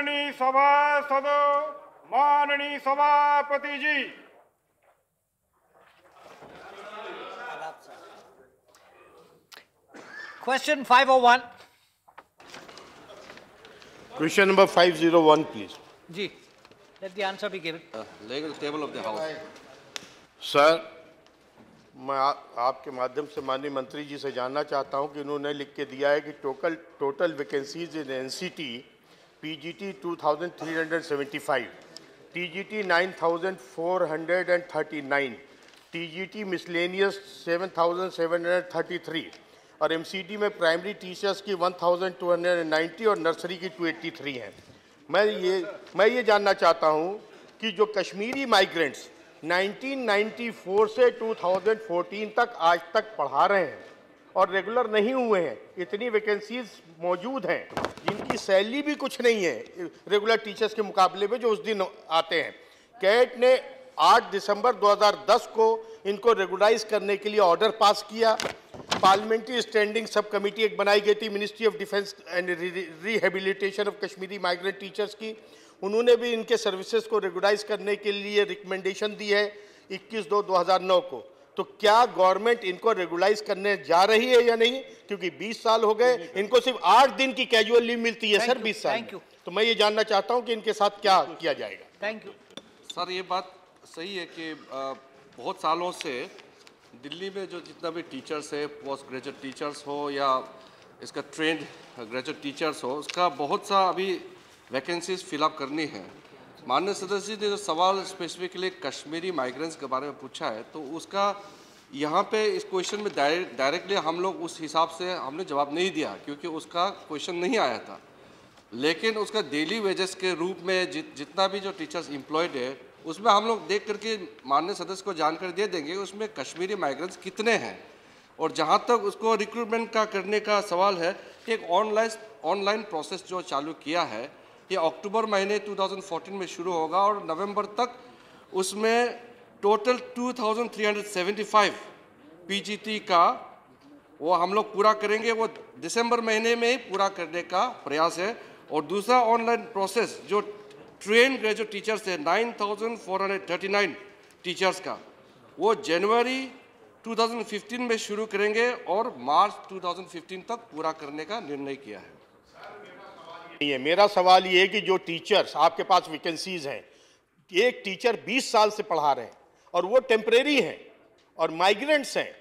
माननीय सभासदों, माननीय सभापति जी, Question 501. Question number 501, please. Ji, let the answer be given. Laying on the table of the House. Sir, मैं आपके माध्यम से माननीय मंत्री जी से जानना चाहता हूं कि उन्होंने लिख के दिया है कि total vacancies in NCT PGT 2375, TGT 9439, TGT miscellaneous 7733 और एमसीडी में प्राइमरी टीचर्स की 1290 और नर्सरी की 283 हैं। मैं ये जानना चाहता हूं कि जो कश्मीरी माइग्रेंट्स 1994 से 2014 तक आज तक पढ़ा रहे हैं और रेगुलर नहीं हुए हैं, इतनी वैकेंसीज मौजूद हैं जिनकी सैलरी भी कुछ नहीं है रेगुलर टीचर्स के मुकाबले में जो उस दिन आते हैं। कैट ने 8 दिसंबर 2010 को इनको रेगुलराइज करने के लिए ऑर्डर पास किया। पार्लियामेंट्री स्टैंडिंग सब कमेटी एक बनाई गई थी ministry of defence and rehabilitation of Kashmiri migrant teachers की, उन्होंने भी इनके सर्विसेज को रेगुलराइज करने के लिए रिकमेंडेशन दी है 21/2/2009 को। तो क्या गवर्नमेंट इनको रेगुलराइज करने जा रही है या नहीं, क्योंकि 20 साल हो गए, इनको सिर्फ 8 दिन की कैजुअल लीव मिलती है सर 20 साल में। तो मैं ये जानना चाहता हूं कि इनके साथ क्या किया जाएगा। थैंक यू सर, ये बात सही है कि बहुत सालों से दिल्ली में जो जितना भी टीचर्स है, पोस्ट ग्रेजुएट टीचर्स हो या इसका ट्रेंड ग्रेजुएट टीचर्स हो, उसका बहुत सा अभी वैकेंसीज फिलअप करनी है। माननीय सदस्य जी ने जो सवाल स्पेसिफिकली कश्मीरी माइग्रेंट्स के बारे में पूछा है, तो उसका यहाँ पे इस क्वेश्चन में डायरेक्टली हम लोग उस हिसाब से हमने जवाब नहीं दिया, क्योंकि उसका क्वेश्चन नहीं आया था। लेकिन उसका डेली वेजेस के रूप में जितना भी जो टीचर्स एम्प्लॉयड है, उसमें हम लोग देख करके माननीय सदस्य को जानकारी दे देंगे उसमें कश्मीरी माइग्रेंट्स कितने हैं। और जहाँ तक उसको रिक्रूटमेंट का करने का सवाल है, एक ऑनलाइन प्रोसेस जो चालू किया है, ये अक्टूबर महीने 2014 में शुरू होगा और नवंबर तक उसमें टोटल 2375 पीजीटी का वो हम लोग पूरा करेंगे। वो दिसंबर महीने में ही पूरा करने का प्रयास है। और दूसरा ऑनलाइन प्रोसेस जो ट्रेन ग्रेजुएट टीचर्स है 9439 टीचर्स का, वो जनवरी 2015 में शुरू करेंगे और मार्च 2015 तक पूरा करने का निर्णय किया है। मेरा सवाल ये है कि जो टीचर्स आपके पास वैकेंसीज हैं, एक टीचर 20 साल से पढ़ा रहे हैं और वो टेम्परेरी हैं और माइग्रेंट्स हैं।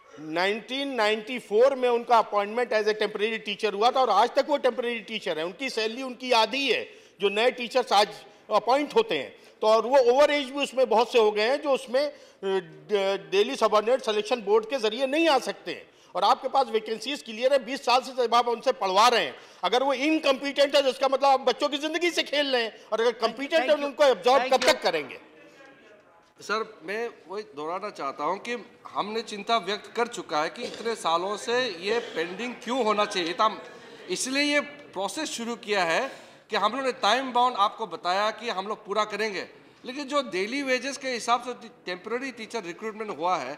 1994 में उनका appointment as a temporary teacher हुआ था और आज तक वो टेम्परेरी टीचर है। उनकी सैलरी उनकी आधी है जो नए टीचर्स आज अपॉइंट होते हैं। तो और वो ओवर एज भी उसमें बहुत से हो गए हैं जो उसमें डेली सबऑर्डिनेट सिलेक्शन बोर्ड के जरिए नहीं आ सकते हैं। और आपके पास वैकेंसीज क्लियर है, 20 साल से जब आप उनसे पढ़वा रहे हैं, अगर वो इनकम्पिटेंट है तो इसका मतलब आप बच्चों की जिंदगी से खेल रहे हैं, और अगर कम्पिटेंट है तो उनको एब्जॉर्ब कब तक करेंगे। सर, मैं वही दोहराना चाहता हूं कि हमने चिंता व्यक्त कर चुका है कि इतने सालों से ये पेंडिंग क्यों होना चाहिए था। इसलिए ये प्रोसेस शुरू किया है कि हम लोग ने टाइम बाउंड आपको बताया कि हम लोग पूरा करेंगे। लेकिन जो डेली वेजेस के हिसाब से टेम्पररी टीचर रिक्रूटमेंट हुआ है,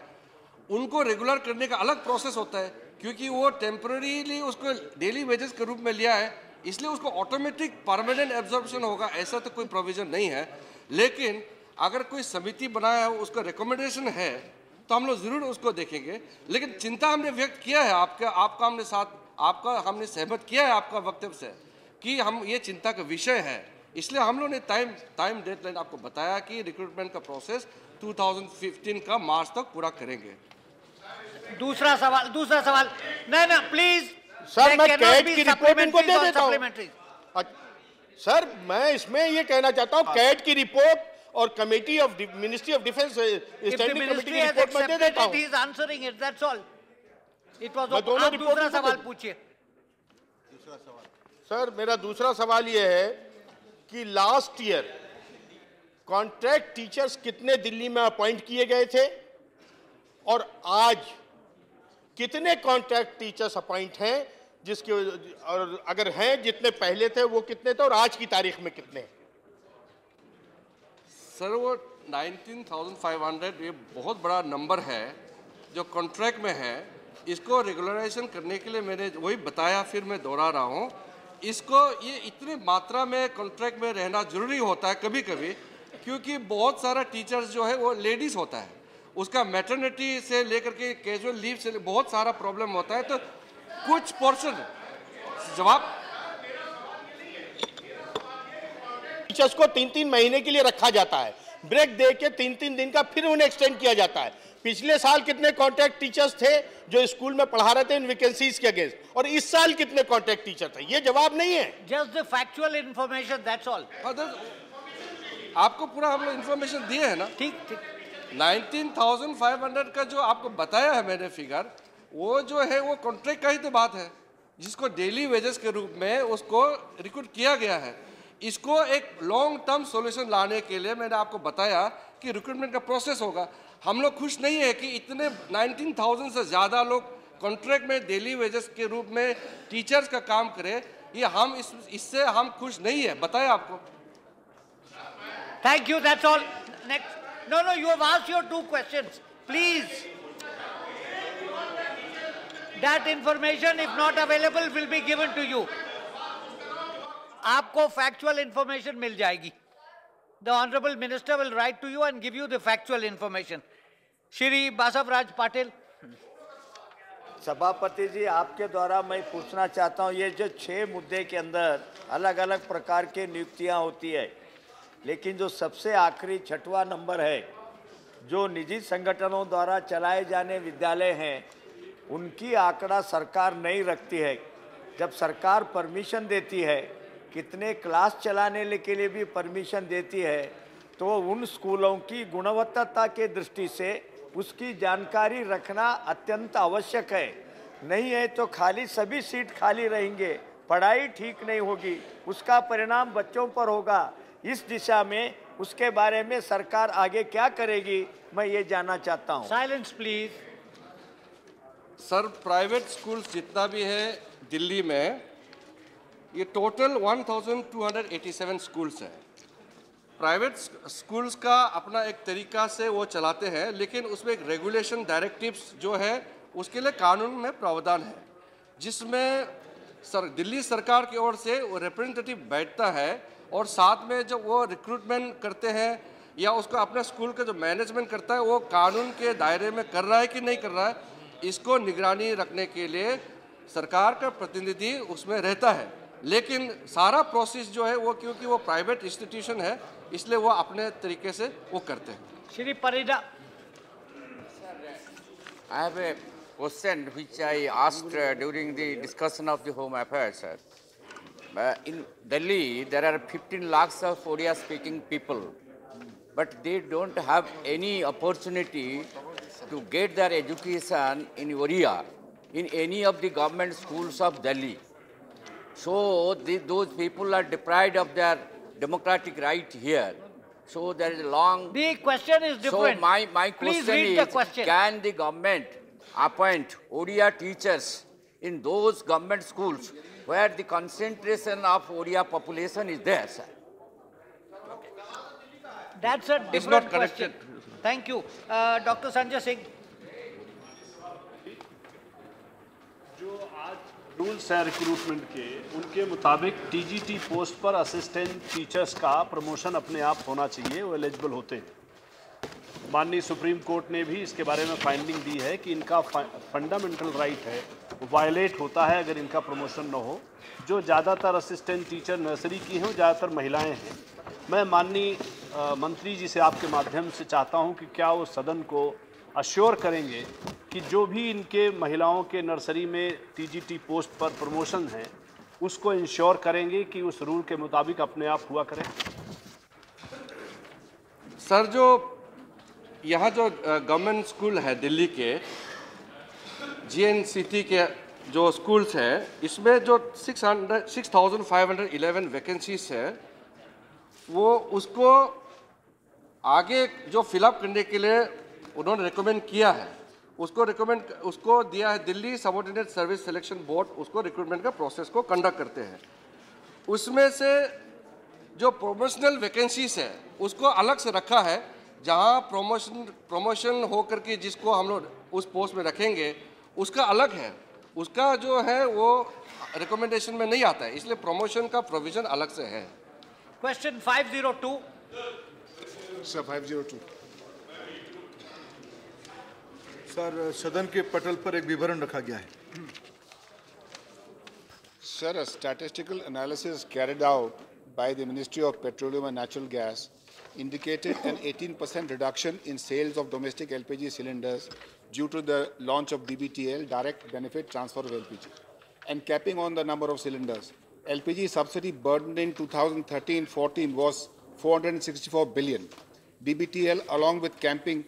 उनको रेगुलर करने का अलग प्रोसेस होता है, क्योंकि वो टेम्पररीली उसको डेली वेजेस के रूप में लिया है, इसलिए उसको ऑटोमेटिक परमानेंट एब्जॉर्प्शन होगा, ऐसा तो कोई प्रोविजन नहीं है। लेकिन अगर कोई समिति बनाया है, उसका रिकमेंडेशन है, तो हम लोग ज़रूर उसको देखेंगे। लेकिन चिंता हमने व्यक्त किया है आपका हमने सहमत किया है आपका वक्तव्य से कि हम ये चिंता का विषय है। इसलिए हम लोग ने टाइम डेडलाइन आपको बताया कि रिक्रूटमेंट का प्रोसेस 2015 का मार्च तक पूरा करेंगे। दूसरा सवाल नहीं प्लीज सर, मैं कैट की रिपोर्ट इनको दे देता हूं। सर, मैं इसमें ये कहना चाहता हूं, कैट की रिपोर्ट और committee of ministry of defence standing committee की रिपोर्ट मैं दे देता हूं। He is answering it, that's all. It was मैं दोनों रिपोर्ट दूसरा सवाल पूछिए। सर, मेरा दूसरा सवाल ये है कि लास्ट ईयर कॉन्ट्रैक्ट टीचर्स कितने दिल्ली में अपॉइंट किए गए थे और आज कितने कॉन्ट्रैक्ट टीचर्स अपॉइंट हैं, जिसके और अगर हैं जितने पहले थे वो कितने थे और आज की तारीख में कितने? सर, वो 19,500 ये बहुत बड़ा नंबर है जो कॉन्ट्रैक्ट में है। इसको रेगुलराइजेशन करने के लिए मैंने वही बताया, फिर मैं दोहरा रहा हूँ इसको ये इतनी मात्रा में कॉन्ट्रैक्ट में रहना जरूरी होता है कभी कभी, क्योंकि बहुत सारा टीचर्स जो है वो लेडीज़ होता है, उसका मैटरनिटी से लेकर के कैजुअल लीव से बहुत सारा प्रॉब्लम होता है। तो कुछ पोर्शन जवाब टीचर्स को 3-3 महीने के लिए रखा जाता है, ब्रेक दे के 3-3 दिन का फिर उन्हें एक्सटेंड किया जाता है। पिछले साल कितने कॉन्ट्रैक्ट टीचर्स थे जो स्कूल में पढ़ा रहे थे इन वैकेंसीज के अगेंस्ट, और इस साल कितने कॉन्ट्रैक्ट टीचर थे? ये जवाब नहीं है। Just the factual information, that's all. आपको पूरा हम लोग इंफॉर्मेशन दिए है ना। ठीक ठीक। 19,500 का जो आपको बताया है मैंने फिगर, वो जो है वो कॉन्ट्रैक्ट का ही तो बात है, जिसको डेली वेजेस के रूप में उसको रिक्रूट किया गया है। इसको एक लॉन्ग टर्म सॉल्यूशन लाने के लिए मैंने आपको बताया कि रिक्रूटमेंट का प्रोसेस होगा। हम लोग खुश नहीं है कि इतने 19,000 से ज़्यादा लोग कॉन्ट्रैक्ट में डेली वेजेस के रूप में टीचर्स का काम करें, ये हम इससे हम खुश नहीं है, बताया आपको। Thank you, that's all. Next. No, you have asked your 2 questions. Please. That information, if not available, will be given to you. आपको factual information मिल जाएगी. The Honorable Minister will write to you and give you the factual information. Shri Basavaraj Patil. सभापति जी, आपके द्वारा मैं पूछना चाहता हूँ, ये जो 6 मुद्दे के अंदर अलग अलग प्रकार के नियुक्तियाँ होती है, लेकिन जो सबसे आखिरी 6वां नंबर है, जो निजी संगठनों द्वारा चलाए जाने विद्यालय हैं, उनकी आंकड़ा सरकार नहीं रखती है। जब सरकार परमिशन देती है, कितने क्लास चलाने के लिए भी परमिशन देती है, तो उन स्कूलों की गुणवत्ता के दृष्टि से उसकी जानकारी रखना अत्यंत आवश्यक है। नहीं है तो खाली सभी सीट खाली रहेंगे, पढ़ाई ठीक नहीं होगी, उसका परिणाम बच्चों पर होगा। इस दिशा में उसके बारे में सरकार आगे क्या करेगी, मैं ये जानना चाहता हूँ। Silence, please. Sir, private schools जितना भी है दिल्ली में, ये टोटल 1287 स्कूल्स हैं। प्राइवेट स्कूल्स का अपना एक तरीका से वो चलाते हैं, लेकिन उसमें एक रेगुलेशन डायरेक्टिव्स जो है उसके लिए कानून में प्रावधान है, जिसमें दिल्ली सरकार की ओर से वो रिप्रेजेंटेटिव बैठता है और साथ में जब वो रिक्रूटमेंट करते हैं या उसको अपने स्कूल का जो मैनेजमेंट करता है, वो कानून के दायरे में कर रहा है कि नहीं कर रहा है, इसको निगरानी रखने के लिए सरकार का प्रतिनिधि उसमें रहता है। लेकिन सारा प्रोसेस जो है वो, क्योंकि वो प्राइवेट इंस्टीट्यूशन है, इसलिए वो अपने तरीके से वो करते हैं। Shri Parida. I have a question which I asked during the discussion of the Home Affairs, sir. In Delhi, there are 15 lakhs of Odia-speaking people, but they don't have any opportunity to get their education in Odia in any of the government schools of Delhi. So those people are deprived of their democratic right here. So there is a long... The question is different. So my Please question read is, the question. can the government appoint Odia teachers in those government schools where the concentration of Odia population is there, sir? That's a It's not different question. connected. Thank you. Dr. Sanjay Singh. जो आज rules हैं recruitment के, उनके मुताबिक TGT post पर assistant teachers का promotion अपने आप होना चाहिए, वो एलिजिबल होते हैं। माननीय सुप्रीम कोर्ट ने भी इसके बारे में फाइंडिंग दी है कि इनका फंडामेंटल राइट है, वो वायलेट होता है अगर इनका प्रमोशन न हो। जो ज़्यादातर असिस्टेंट टीचर नर्सरी की हैं, वो ज़्यादातर महिलाएँ हैं। मैं माननीय मंत्री जी से आपके माध्यम से चाहता हूँ कि क्या वो सदन को अश्योर करेंगे कि जो भी इनके महिलाओं के नर्सरी में टीजीटी पोस्ट पर प्रमोशन है, उसको इंश्योर करेंगे कि उस रूल के मुताबिक अपने आप हुआ करें। सर, जो यहाँ जो गवर्नमेंट स्कूल है दिल्ली के, जीएनसीटी के जो स्कूल्स हैं, इसमें जो 6,511 वैकेंसीज है, वो उसको आगे जो फिलअप करने के लिए उन्होंने रिकमेंड किया है, उसको दिया है Delhi subordinate service selection board, उसको रिक्रूटमेंट का प्रोसेस को कंडक्ट करते हैं। उसमें से जो प्रोमोशनल वैकेंसीज है उसको अलग से रखा है, जहां प्रमोशन हो करके जिसको हम लोग उस पोस्ट में रखेंगे उसका अलग है। उसका जो है वो रिकमेंडेशन में नहीं आता है, इसलिए प्रमोशन का प्रोविजन अलग से है। Question 502. सर 502 सर सदन के पटल पर एक विवरण रखा गया है। Sir, a statistical analysis carried out by the Ministry of Petroleum and Natural Gas indicated an 18% reduction in sales of domestic LPG cylinders due to the launch of DBTL, direct benefit transfer of LPG, and capping on the number of cylinders. LPG subsidy burden in 2013-14 was 464 billion. DBTL, along with capping,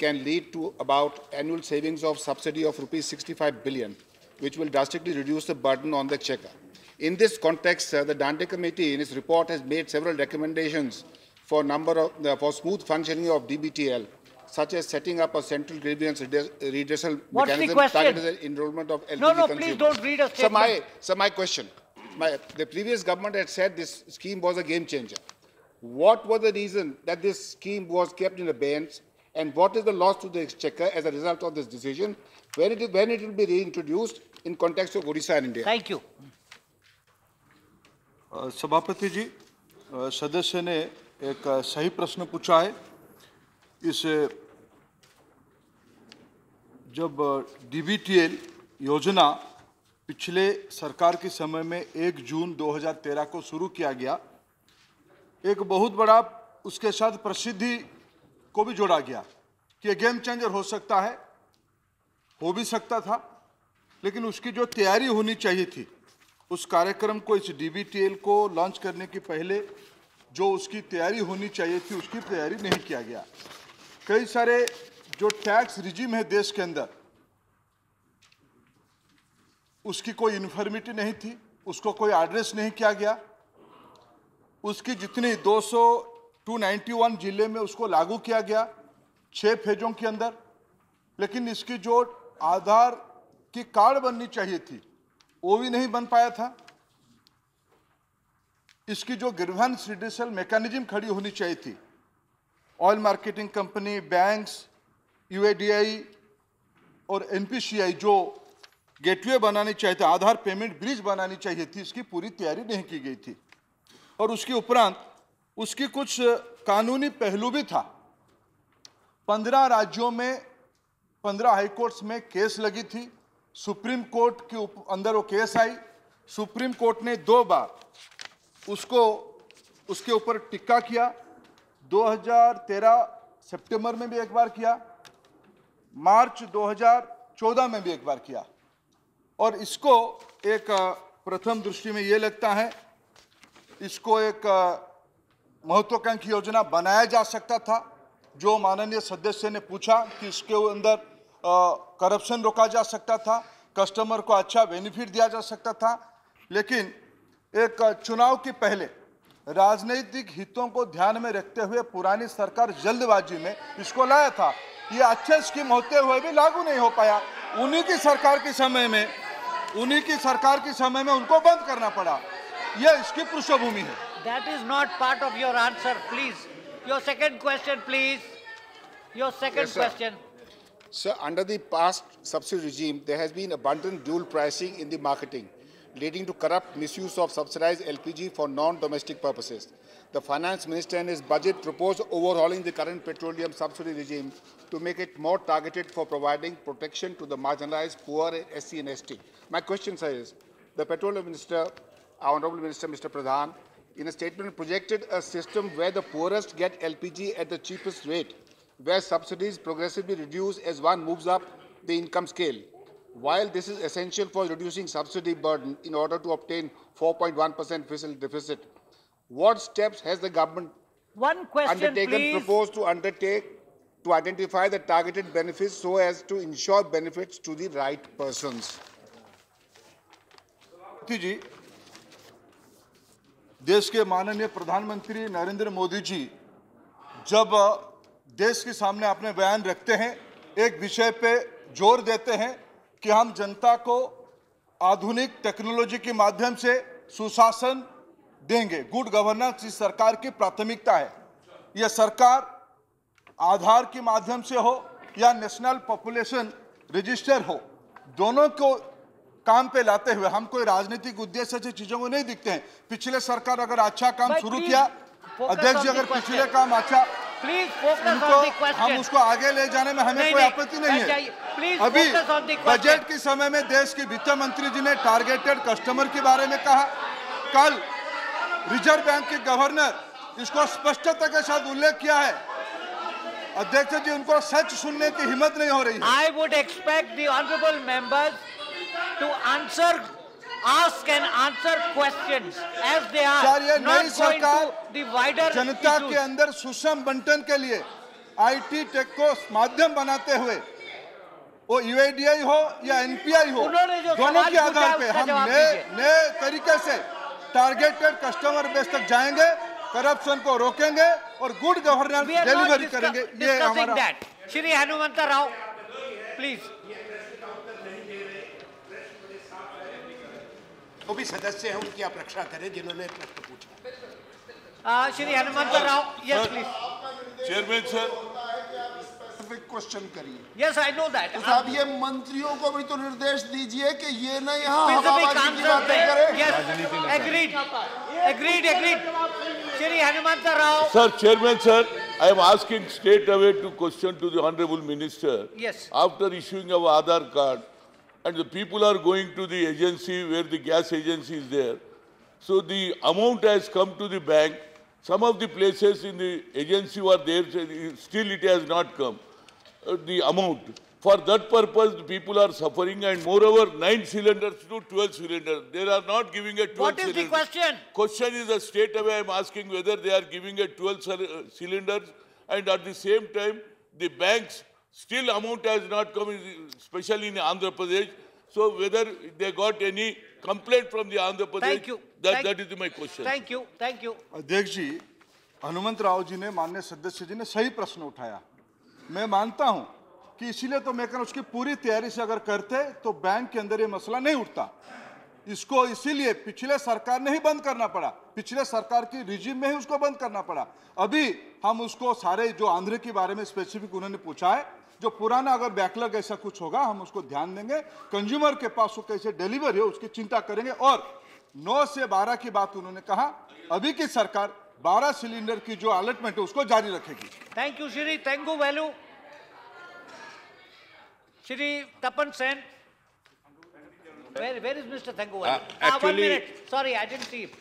can lead to about annual savings of subsidy of rupees 65 billion, which will drastically reduce the burden on the exchequer. In this context, the Dante Committee, in its report, has made several recommendations for smooth functioning of DBTL, such as setting up a central grievance redressal mechanism targeted at enrollment of LPG No, consumers. please don't read a statement. So my question, the previous government had said this scheme was a game changer. What was the reason that this scheme was kept in abeyance, and what is the loss to the exchequer as a result of this decision, when it will be reintroduced in context of Odisha and India? Thank you. सभापति जी, सदस्य ने एक सही प्रश्न पूछा है। इस जब DBTL योजना पिछले सरकार के समय में 1 जून 2013 को शुरू किया गया, एक बहुत बड़ा उसके साथ प्रसिद्धि को भी जोड़ा गया कि गेम चेंजर हो सकता है, हो भी सकता था, लेकिन उसकी जो तैयारी होनी चाहिए थी, उस कार्यक्रम को, इस DBTL को लॉन्च करने के पहले जो उसकी तैयारी होनी चाहिए थी, उसकी तैयारी नहीं किया गया। कई सारे जो टैक्स रिजीम है देश के अंदर, उसकी कोई यूनिफॉर्मिटी नहीं थी, उसको कोई एड्रेस नहीं किया गया। उसकी जितनी 291 जिले में उसको लागू किया गया 6 फेजों के अंदर, लेकिन इसकी जो आधार की कार्ड बननी चाहिए थी वो भी नहीं बन पाया था। इसकी जो ग्रीवेंस रिड्रेसल मैकेनिज्म खड़ी होनी चाहिए थी, oil marketing company, banks, UIDAI और NPCI जो गेटवे बनानी चाहिए थे, आधार पेमेंट ब्रिज बनानी चाहिए थी, इसकी पूरी तैयारी नहीं की गई थी। और उसके उपरांत उसकी कुछ कानूनी पहलू भी था। 15 राज्यों में 15 हाई कोर्ट्स में केस लगी थी, सुप्रीम कोर्ट के अंदर वो केस आई, सुप्रीम कोर्ट ने 2 बार उसके ऊपर टिक्का किया। 2013 सितंबर में भी एक बार किया, मार्च 2014 में भी एक बार किया। और इसको एक प्रथम दृष्टि में ये लगता है, इसको एक महत्वाकांक्षी योजना बनाया जा सकता था। जो माननीय सदस्य ने पूछा कि इसके अंदर करप्शन रोका जा सकता था, कस्टमर को अच्छा बेनिफिट दिया जा सकता था, लेकिन एक चुनाव के पहले राजनीतिक हितों को ध्यान में रखते हुए पुरानी सरकार जल्दबाजी में इसको लाया था। ये अच्छे स्कीम होते हुए भी लागू नहीं हो पाया। उन्हीं की सरकार के समय में उनको बंद करना पड़ा। यह इसकी पृष्ठभूमि है। That is not part of your answer, please. Your second question, please. Your second Yes, sir. question. Sir, under the past subsidy regime, there has been abundant dual pricing in the marketing, leading to corrupt misuse of subsidized LPG for non-domestic purposes. The finance minister in his budget proposed overhauling the current petroleum subsidy regime to make it more targeted for providing protection to the marginalized, poor, SC and ST. My question, sir, is the petroleum minister, our Honorable Minister, Mr. Pradhan, in a statement projected a system where the poorest get LPG at the cheapest rate, where subsidies progressively reduce as one moves up the income scale. While this is essential for reducing subsidy burden in order to obtain 4.1% fiscal deficit, what steps has the government proposed to undertake to identify the targeted benefits so as to ensure benefits to the right persons? जी, देश के माननीय प्रधानमंत्री नरेंद्र मोदी जी जब देश के सामने अपने बयान रखते हैं, एक विषय पे जोर देते हैं कि हम जनता को आधुनिक टेक्नोलॉजी के माध्यम से सुशासन देंगे। गुड गवर्नेंस इस सरकार की प्राथमिकता है। यह सरकार आधार के माध्यम से हो या नेशनल पॉपुलेशन रजिस्टर हो, दोनों को काम पे लाते हुए हम कोई राजनीतिक उद्देश्य से चीजों को नहीं दिखते हैं। पिछले सरकार अगर अच्छा काम शुरू किया, अध्यक्ष जी अगर पिछले काम अच्छा, हम उसको आगे ले जाने में हमें कोई आपत्ति नहीं है। अभी बजट के समय में देश के वित्त मंत्री जी ने टारगेटेड कस्टमर के बारे में कहा। कल रिजर्व बैंक के गवर्नर इसको स्पष्टता के साथ उल्लेख किया है। अध्यक्ष जी, उनको सच सुनने की हिम्मत नहीं हो रही है। I would expect the honorable members to ask and answer questions as they are, sir, ये not नई going सरकार to the wider Janata issues. के अंदर सुषम बंटन के लिए आईटी टेक को माध्यम बनाते हुए, वो यूआईडीआई हो या एनपीआई हो, दोनों के आधार पे हम नए तरीके से टारगेटेड कस्टमर बेस तक जाएंगे, करप्शन को रोकेंगे और गुड गवर्नेंस डिलीवरी करेंगे। ये हमारा। श्री हनुमंत राव, प्लीज। वो भी सदस्य हैं, उनकी आप रक्षा करें जिन्होंने प्रश्न पूछा। Shri Hanumanth Rao, yes please. Chairman sir, question करिए। Yes, I know that. तो साहब, ये मंत्रियों को भी तो निर्देश दीजिए कि ये ना यहाँ हवाबाजी की बातें करें। Yes, agreed, agreed, agreed. Shri Hanumanth Rao. Sir, Chairman sir, I am asking straight away to question to the Honorable Minister. Yes. After issuing our Aadhaar card, and the people are going to the agency where the gas agency is there, so the amount has come to the bank. Some of the places in the agency were there, still it has not come. The amount. For that purpose, the people are suffering, and moreover, 9 cylinders to 12 cylinders. They are not giving a 12 What is cylinder. the question? Question is that straight away I am asking whether they are giving a 12 cylinders, and at the same time, the banks still amount has not come, especially in Andhra Pradesh. So whether they got any complaint from the Andhra Pradesh? Thank you. That is my question. Thank you. Thank you. अध्यक्ष जी, हनुमंत राव जी ने, माननीय सदस्य जी ने सही प्रश्न उठाया। मैं मानता हूं कि इसीलिए तो मैं उसकी पूरी तैयारी से अगर करते तो बैंक के अंदर ये मसला नहीं उठता। इसको इसीलिए पिछले सरकार ने ही बंद करना पड़ा, पिछले सरकार की रिजीम में ही उसको बंद करना पड़ा। अभी हम उसको सारे जो आंध्र के बारे में स्पेसिफिक उन्होंने पूछा है, जो पुराना अगर बैकलॉग ऐसा कुछ होगा हम उसको ध्यान देंगे, कंज्यूमर के पास वो कैसे डिलीवरी हो उसकी चिंता करेंगे। और 9 से 12 की बात उन्होंने कहा, अभी की सरकार 12 सिलेंडर की जो अलॉटमेंट है उसको जारी रखेगी। थैंक यू श्री तेंगू वैल्यू। Shri Tapan Sen, where is Mr. Thengu? Actually, 1 minute. Sorry, I didn't see him.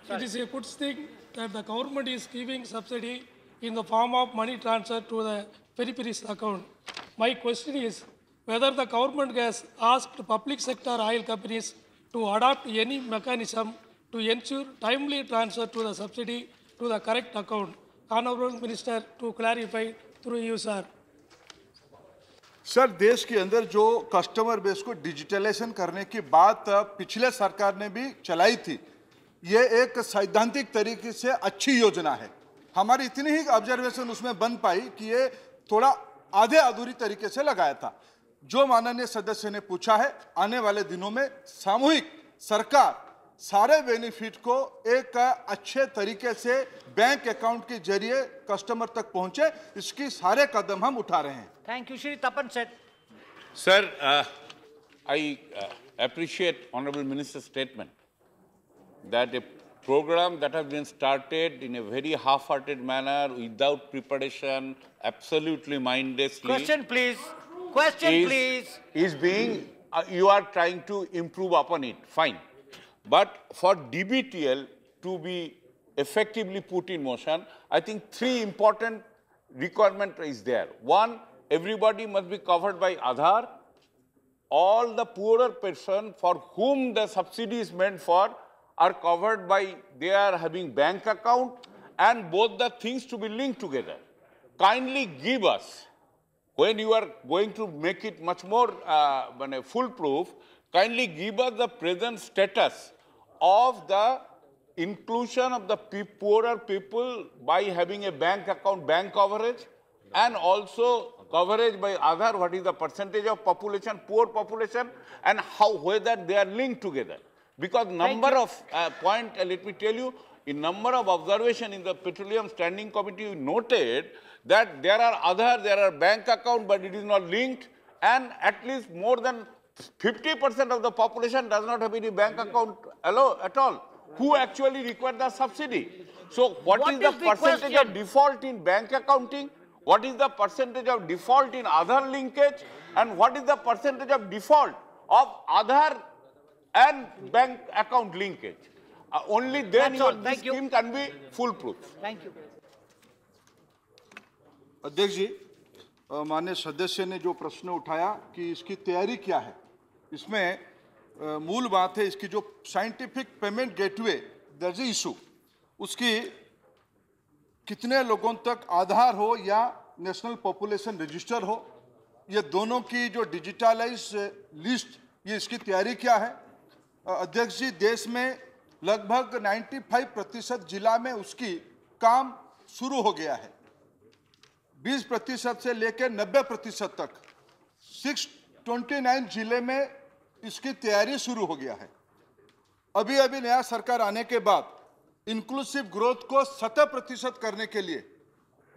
It is a good thing that the government is giving subsidy in the form of money transfer to the peripheries account. My question is whether the government has asked public sector oil companies to adopt any mechanism to ensure timely transfer to the subsidy to the correct account. Honorable Minister, to clarify through you, sir. Sir, देश के अंदर जो customer base को digitalisation करने की बात पिछले सरकार ने भी चलाई थी, ये एक सैद्धांतिक तरीके से अच्छी योजना है। हमारी इतनी ही ऑब्जर्वेशन उसमें बन पाई कि ये थोड़ा आधे अधूरी तरीके से लगाया था। जो माननीय सदस्य ने पूछा है, आने वाले दिनों में सामूहिक सरकार सारे बेनिफिट को एक अच्छे तरीके से बैंक अकाउंट के जरिए कस्टमर तक पहुंचे, इसकी सारे कदम हम उठा रहे हैं। Thank you, Shri Tapan Sen. Sir, I appreciate Honorable Minister's statement that a program that has been started in a very half-hearted manner, without preparation, absolutely mindlessly. Question, please. Question, please. Is being, you are trying to improve upon it, fine. But for DBTL to be effectively put in motion, I think 3 important requirements is there. One, everybody must be covered by Aadhaar. All the poorer person for whom the subsidy is meant for are covered by, they are having bank account, and both the things to be linked together. Kindly give us, when you are going to make it much more foolproof, kindly give us the present status of the inclusion of the poorer people by having a bank account, bank coverage, and also coverage by Aadhaar, what is the percentage of population, poor population, and how, whether they are linked together. Because number of, let me tell you, in number of observation in the Petroleum Standing Committee, we noted that there are Aadhaar, there are bank account, but it is not linked, and at least more than 50% of the population does not have any bank account at all, who actually require the subsidy. So what is the percentage of default in bank accounting? What is the percentage of default in Aadhaar linkage? And what is the percentage of default of Aadhaar and bank account linkage? Only then your scheme can be foolproof. Thank you. अध्यक्ष जी, माननीय सदस्य ने जो प्रश्न उठाया कि इसकी तैयारी क्या है, इसमें मूल बात है इसकी जो scientific payment gateway that is issue, उसकी कितने लोगों तक आधार हो या नेशनल पॉपुलेशन रजिस्टर हो, ये दोनों की जो डिजिटलाइज लिस्ट, ये इसकी तैयारी क्या है। अध्यक्ष जी, देश में लगभग 95% जिला में उसकी काम शुरू हो गया है, 20% से लेकर 90% तक 629 जिले में इसकी तैयारी शुरू हो गया है। अभी अभी नया सरकार आने के बाद इंक्लूसिव ग्रोथ को 100% करने के लिए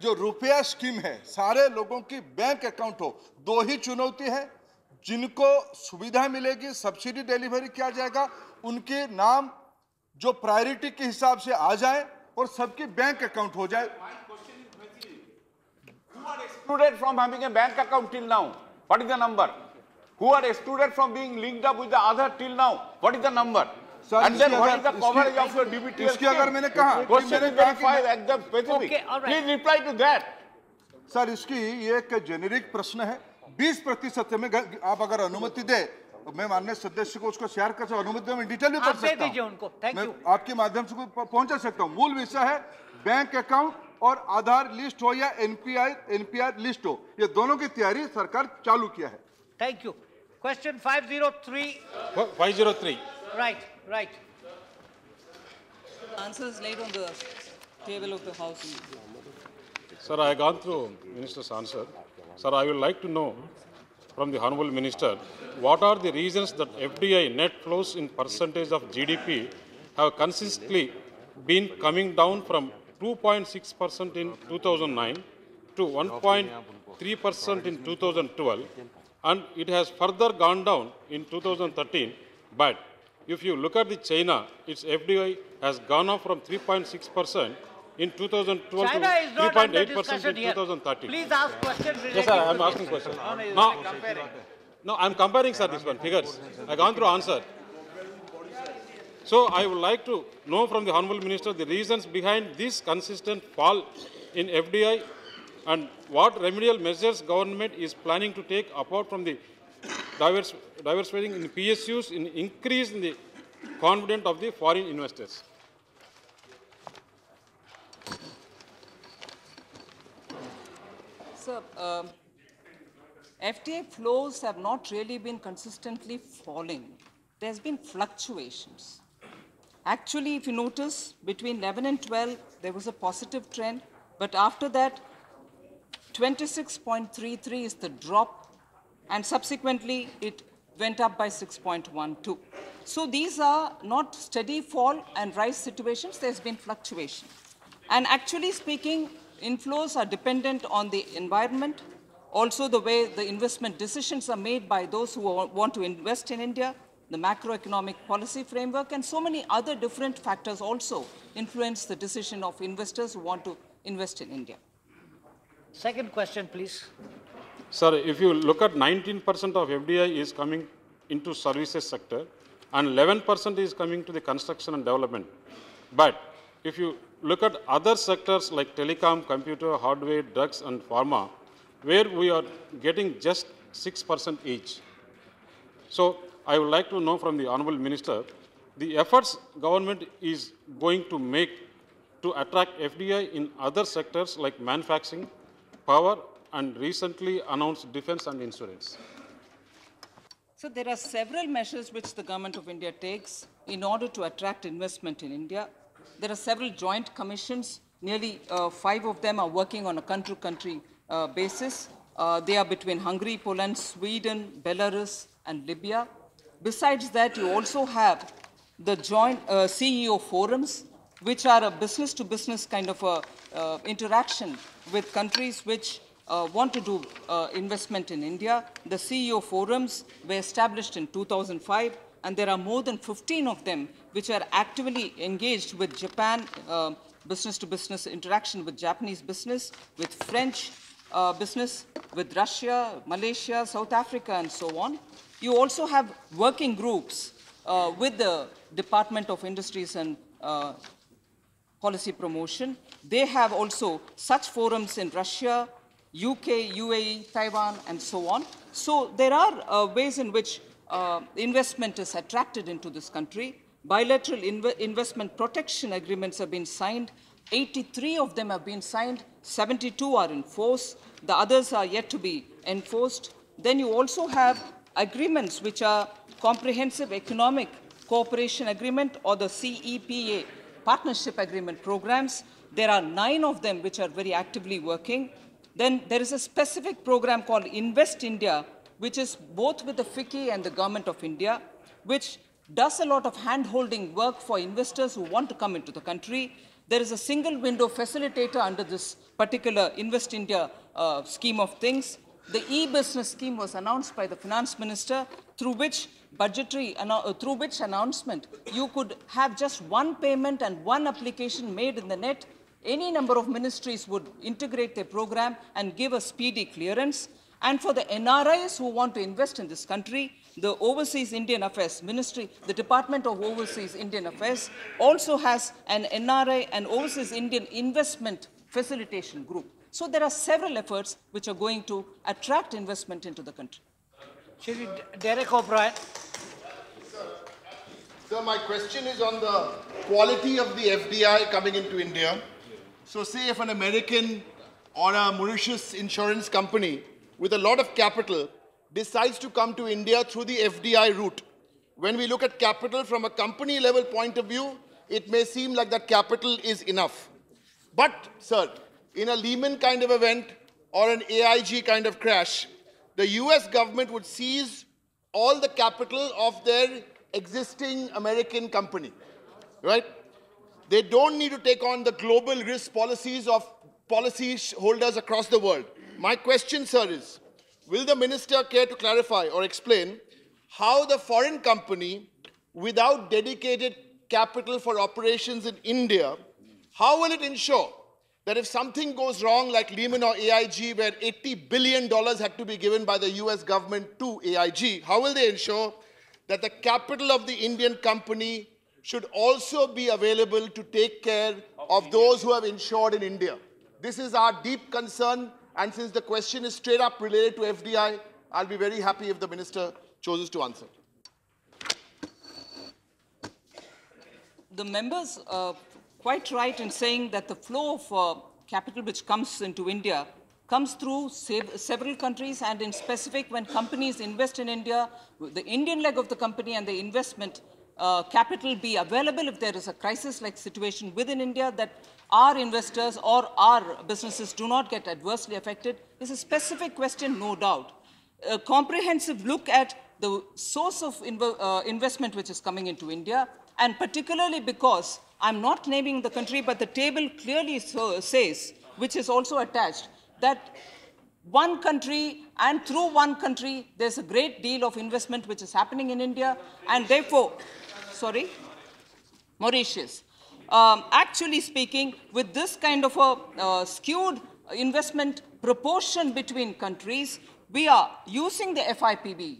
जो रुपया स्कीम है, सारे लोगों की बैंक अकाउंट हो, दो ही चुनौती है, जिनको सुविधा मिलेगी, सब्सिडी डिलीवरी किया जाएगा, उनके नाम जो प्रायोरिटी के हिसाब से आ जाए और सबकी बैंक अकाउंट हो जाए। Who are excluded from having a bank account till now? What is the number? Who are excluded from being linked up with the Aadhaar till now? What is the number? And then what is the coverage of your DBTL इसकी अगर मैंने कहा, question is very fine, एकदम specific. Okay, all right. Please reply to that. Sir, इसकी ये एक generic प्रश्न है, 20% में आप अगर अनुमति दे, मैं माननीय सदस्य को उसको शेयर कर सकता हूं, अनुमति में डिटेल भी पढ़ सकता हूं, मैं आपके माध्यम से पहुंचा सकता हूं। मूल विषय है बैंक अकाउंट और आधार लिस्ट हो या एनपीआर लिस्ट हो, ये दोनों की तैयारी सरकार चालू किया है। Thank you. Question 503. 503. Right. Answers laid on the table of the House. Sir, I have gone through Minister's answer. Sir, I would like to know from the Honorable Minister, what are the reasons that FDI net flows in percentage of GDP have consistently been coming down from 2.6% in 2009 to 1.3% in 2012, and it has further gone down in 2013. But if you look at the China, its FDI has gone up from 3.6% in 2012 China to is not under 3.8% discussion in here. 2013. Please ask questions related Yes, sir, I am to asking this. questions. No, No, I am comparing, sir, this one, figures. I have gone through answer. So I would like to know from the Honorable Minister the reasons behind this consistent fall in FDI and what remedial measures government is planning to take apart from the diversifying in PSUs in increase in the confidence of the foreign investors. So, FDI flows have not really been consistently falling. There's been fluctuations. Actually, if you notice, between 11 and 12, there was a positive trend, but after that, 26.33 is the drop, and subsequently, it went up by 6.12. So these are not steady fall and rise situations, there's been fluctuation. And actually speaking, inflows are dependent on the environment, also the way the investment decisions are made by those who want to invest in India, the macroeconomic policy framework, and so many other different factors also influence the decision of investors who want to invest in India. Second question, please. Sir, if you look at 19% of FDI is coming into services sector and 11% is coming to the construction and development. But if you look at other sectors like telecom, computer, hardware, drugs and pharma, where we are getting just 6% each. So I would like to know from the Honorable Minister, the efforts government is going to make to attract FDI in other sectors like manufacturing, power, and recently announced defense and insurance. So there are several measures which the Government of India takes in order to attract investment in India. There are several joint commissions. Nearly 5 of them are working on a country-to-country basis. They are between Hungary, Poland, Sweden, Belarus, and Libya. Besides that, you also have the joint CEO forums, which are a business-to-business kind of interaction with countries which want to do investment in India. The CEO forums were established in 2005, and there are more than 15 of them which are actively engaged with Japan, business-to-business interaction with Japanese business, with French business, with Russia, Malaysia, South Africa, and so on. You also have working groups with the Department of Industries and Policy Promotion. They have also such forums in Russia, UK, UAE, Taiwan, and so on. So there are ways in which investment is attracted into this country. Bilateral investment protection agreements have been signed. 83 of them have been signed. 72 are in force. The others are yet to be enforced. Then you also have agreements which are Comprehensive Economic Cooperation Agreement, or the CEPA, Partnership Agreement programs. There are 9 of them which are very actively working. Then there is a specific program called Invest India, which is both with the FICCI and the Government of India, which does a lot of hand-holding work for investors who want to come into the country. There is a single window facilitator under this particular Invest India scheme of things. The e-business scheme was announced by the finance minister, through which announcement you could have just one payment and one application made in the net. Any number of ministries would integrate their program and give a speedy clearance. And for the NRIs who want to invest in this country, the Overseas Indian Affairs Ministry, the Department of Overseas Indian Affairs, also has an NRI and Overseas Indian Investment Facilitation Group. So there are several efforts which are going to attract investment into the country. Shri Derek O'Brien. Sir, my question is on the quality of the FDI coming into India. So say if an American or a Mauritius insurance company with a lot of capital decides to come to India through the FDI route, when we look at capital from a company level point of view, it may seem like that capital is enough. But, sir, in a Lehman kind of event or an AIG kind of crash, the US government would seize all the capital of their existing American company, right? They don't need to take on the global risk policies of policy holders across the world. My question, sir, is, will the minister care to clarify or explain how the foreign company, without dedicated capital for operations in India, how will it ensure that if something goes wrong, like Lehman or AIG, where $80 billion had to be given by the US government to AIG, how will they ensure that the capital of the Indian company should also be available to take care of those who have insured in India? This is our deep concern, and since the question is straight up related to FDI, I'll be very happy if the minister chooses to answer. The members are quite right in saying that the flow of capital which comes into India comes through several countries, and in specific when companies invest in India, the Indian leg of the company and the investment capital be available if there is a crisis-like situation within India, that our investors or our businesses do not get adversely affected, is a specific question, no doubt. A comprehensive look at the source of investment which is coming into India, and particularly because I'm not naming the country, but the table clearly says, which is also attached, that one country and through one country there's a great deal of investment which is happening in India, and therefore, Mauritius. Actually speaking, with this kind of a skewed investment proportion between countries, we are using the FIPB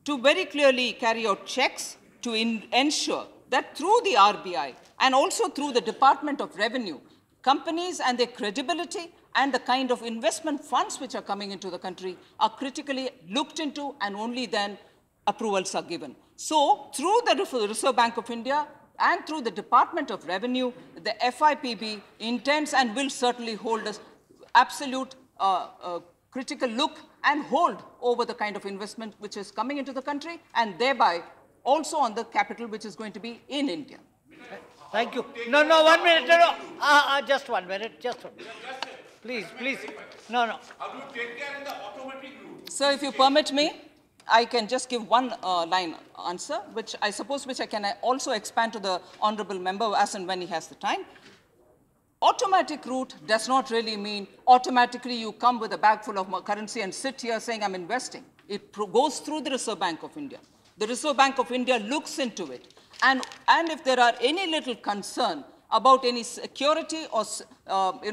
to very clearly carry out checks to ensure that through the RBI and also through the Department of Revenue, companies and their credibility and the kind of investment funds which are coming into the country are critically looked into, and only then approvals are given. So, through the Reserve Bank of India and through the Department of Revenue, the FIPB intends and will certainly hold an absolute critical look and hold over the kind of investment which is coming into the country, and thereby also on the capital which is going to be in India. Thank you. No, 1 minute. No. Just 1 minute. Just 1 minute. Please. No. How do you take care in the automatic route? Sir, if you permit me, I can just give one line answer, which I can also expand to the honourable member as and when he has the time. automatic route does not really mean automatically you come with a bag full of currency and sit here saying I'm investing. It goes through the Reserve Bank of India. The Reserve Bank of India looks into it. And if there are any little concern about any security or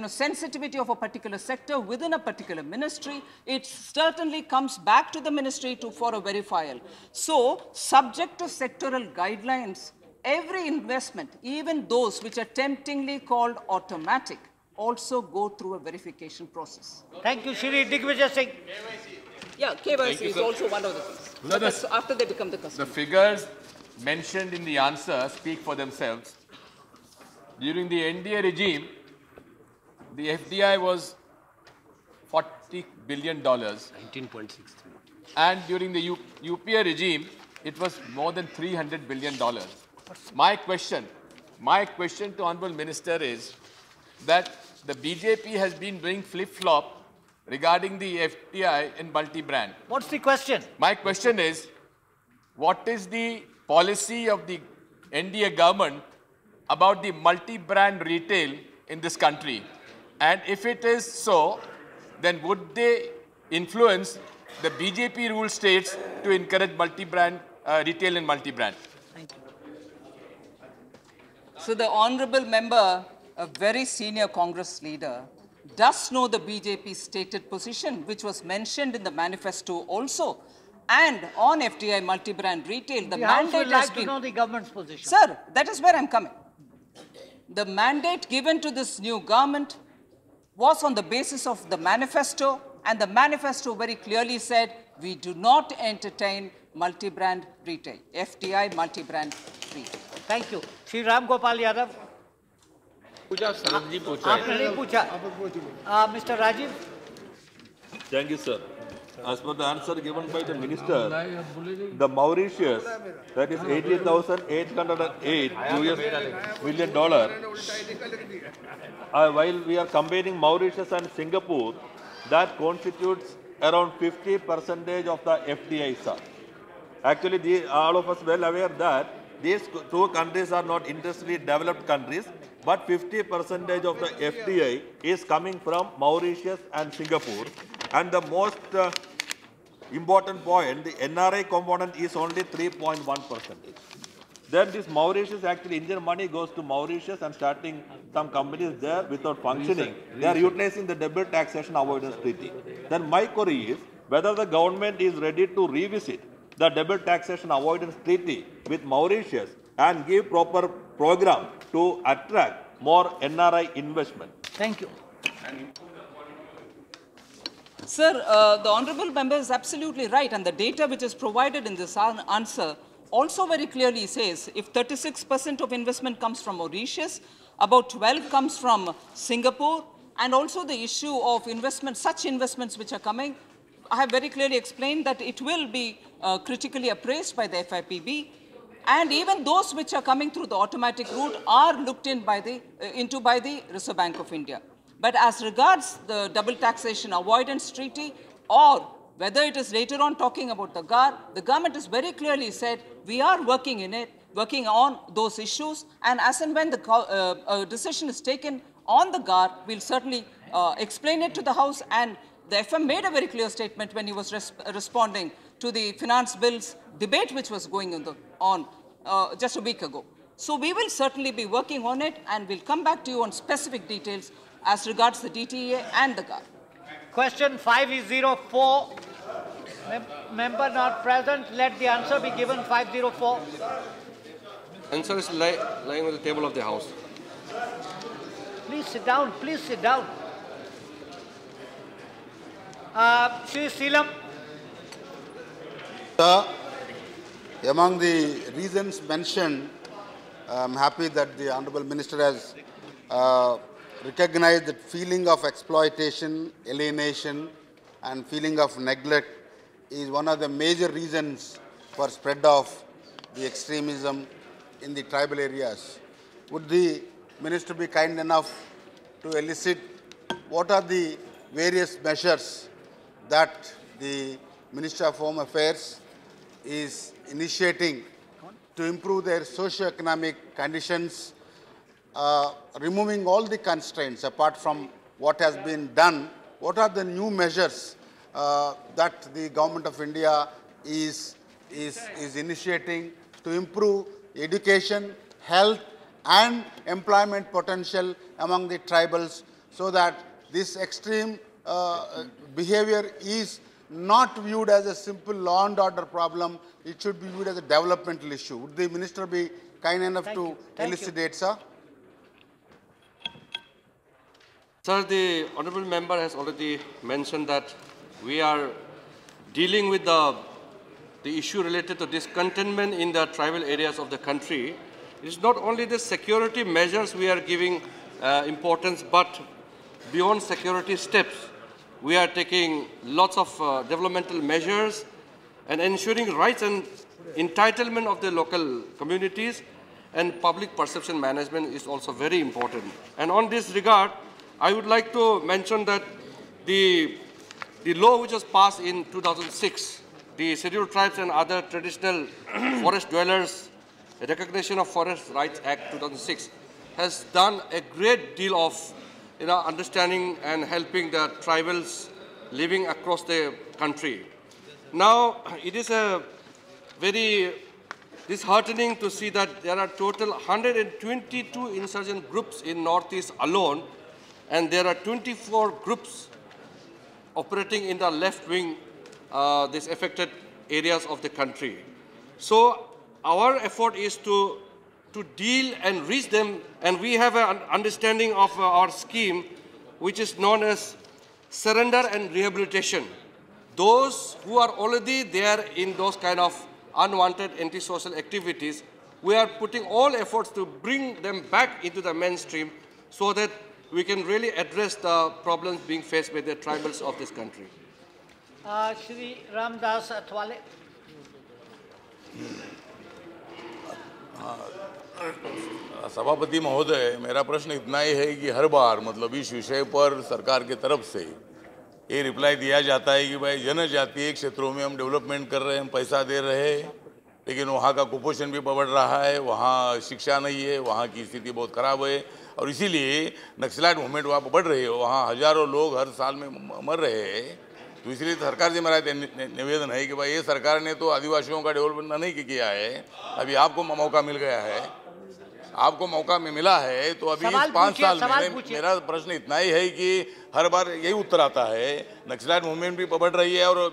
sensitivity of a particular sector within a particular ministry, it certainly comes back to the ministry for a verifial. So, subject to sectoral guidelines, every investment, even those which are temptingly called automatic, also go through a verification process. Thank you, Shri Digvijay Singh. Yeah, KYC is also one of the things. No, But that's after they become the customer. The figures mentioned in the answer speak for themselves. During the NDA regime, the FDI was $40 billion. 19.63. And during the UPA regime, it was more than $300 billion. My question to Honorable Minister is that the BJP has been doing flip-flop regarding the FDI and multi-brand. What's the question? My question is, what is the policy of the NDA government about the multi-brand retail in this country? And if it is so, then would they influence the BJP ruled states to encourage multi-brand retail and multi-brand? So the honorable member, a very senior Congress leader, does know the BJP stated position, which was mentioned in the manifesto also. And on FDI multi-brand retail, the mandate has been... to know the government's position. Sir, that is where I'm coming. The mandate given to this new government was on the basis of the manifesto, and the manifesto very clearly said, we do not entertain multi-brand retail, FDI multi-brand retail. Thank you. Shri Ram Gopal Yadav. आपने नहीं पूछा. Mr. Rajiv. Thank you, sir. As per the answer given by the minister, the Mauritius, that is $80,808 million, while we are comparing Mauritius and Singapore, that constitutes around 50% of the FDI, sir. Actually, all of us well aware that these two countries are not industrially developed countries, but 50% of the FDI is coming from Mauritius and Singapore. And the most important point, the NRI component is only 3.1%. Then this Mauritius, actually Indian money goes to Mauritius and starting some companies there without functioning. They are utilizing the double taxation avoidance treaty. Then my query is whether the government is ready to revisit the double taxation avoidance treaty with Mauritius and give proper program to attract more NRI investment. Thank you. Sir, the honorable member is absolutely right, and the data which is provided in this answer also very clearly says if 36% of investment comes from Mauritius, about 12 comes from Singapore, and also the issue of investment, such investments which are coming, I have very clearly explained that it will be critically appraised by the FIPB, and even those which are coming through the automatic route are looked into by the Reserve Bank of India. But as regards the double taxation avoidance treaty, or whether it is later on talking about the GAR, the government has very clearly said we are working on those issues, and as and when the decision is taken on the GAR, we'll certainly explain it to the House. And the FM made a very clear statement when he was responding to the finance bills debate which was going on just a week ago. So we will certainly be working on it, and we'll come back to you on specific details as regards the DTEA and the GAR. Question 504. Member not present. Let the answer be given. 504. Answer is lying on the table of the House. Please sit down. Please sit down. Shri Seelam. Sir, among the reasons mentioned, I'm happy that the Honorable Minister has recognized that feeling of exploitation, alienation, and feeling of neglect is one of the major reasons for spread of the extremism in the tribal areas. Would the Minister be kind enough to elicit what are the various measures that the Minister of Home Affairs is initiating to improve their socio-economic conditions removing all the constraints apart from what has been done, what are the new measures that the Government of India is initiating to improve education, health and employment potential among the tribals, so that this extreme behavior is not viewed as a simple law and order problem, it should be viewed as a developmental issue. Would the Minister be kind enough to elucidate, sir? Sir, the Honourable Member has already mentioned that we are dealing with the issue related to discontentment in the tribal areas of the country. It is not only the security measures we are giving importance, but beyond security steps, we are taking lots of developmental measures and ensuring rights and entitlement of the local communities, and public perception management is also very important. And on this regard, I would like to mention that the law which was passed in 2006, the Scheduled Tribes and Other Traditional Forest Dwellers Recognition of Forest Rights Act 2006, has done a great deal of understanding and helping the tribals living across the country. Now, it is a very disheartening to see that there are total 122 insurgent groups in Northeast alone, and there are 24 groups operating in the left-wing, these affected areas of the country. So our effort is to deal and reach them, and we have an understanding of our scheme, which is known as surrender and rehabilitation. Those who are already there in those kind of unwanted antisocial activities, we are putting all efforts to bring them back into the mainstream so that we can really address the problems being faced by the tribals of this country. Shri Ramdas Athwale. सभापति महोदय, मेरा प्रश्न इतना ही है कि हर बार मतलब इस विषय पर सरकार की तरफ से ये रिप्लाई दिया जाता है कि भाई जनजातीय क्षेत्रों में हम डेवलपमेंट कर रहे हैं, हम पैसा दे रहे हैं, लेकिन वहाँ का कुपोषण भी बढ़ रहा है, वहाँ शिक्षा नहीं है, वहाँ की स्थिति बहुत खराब है, और इसीलिए नक्सलाइट मूवमेंट वहाँ पर बढ़ रही है, वहाँ हजारों लोग हर साल में मर रहे हैं। तो इसलिए सरकार से मेरा निवेदन है कि भाई ये सरकार ने तो आदिवासियों का डेवलपमेंट नहीं किया है, अभी आपको मौका मिल गया है, आपको मौका मिला है, तो अभी इस 5 साल में मेरा प्रश्न इतना ही है कि हर बार यही उत्तर आता है, नक्सलाइट मूवमेंट भी बढ़ रही है और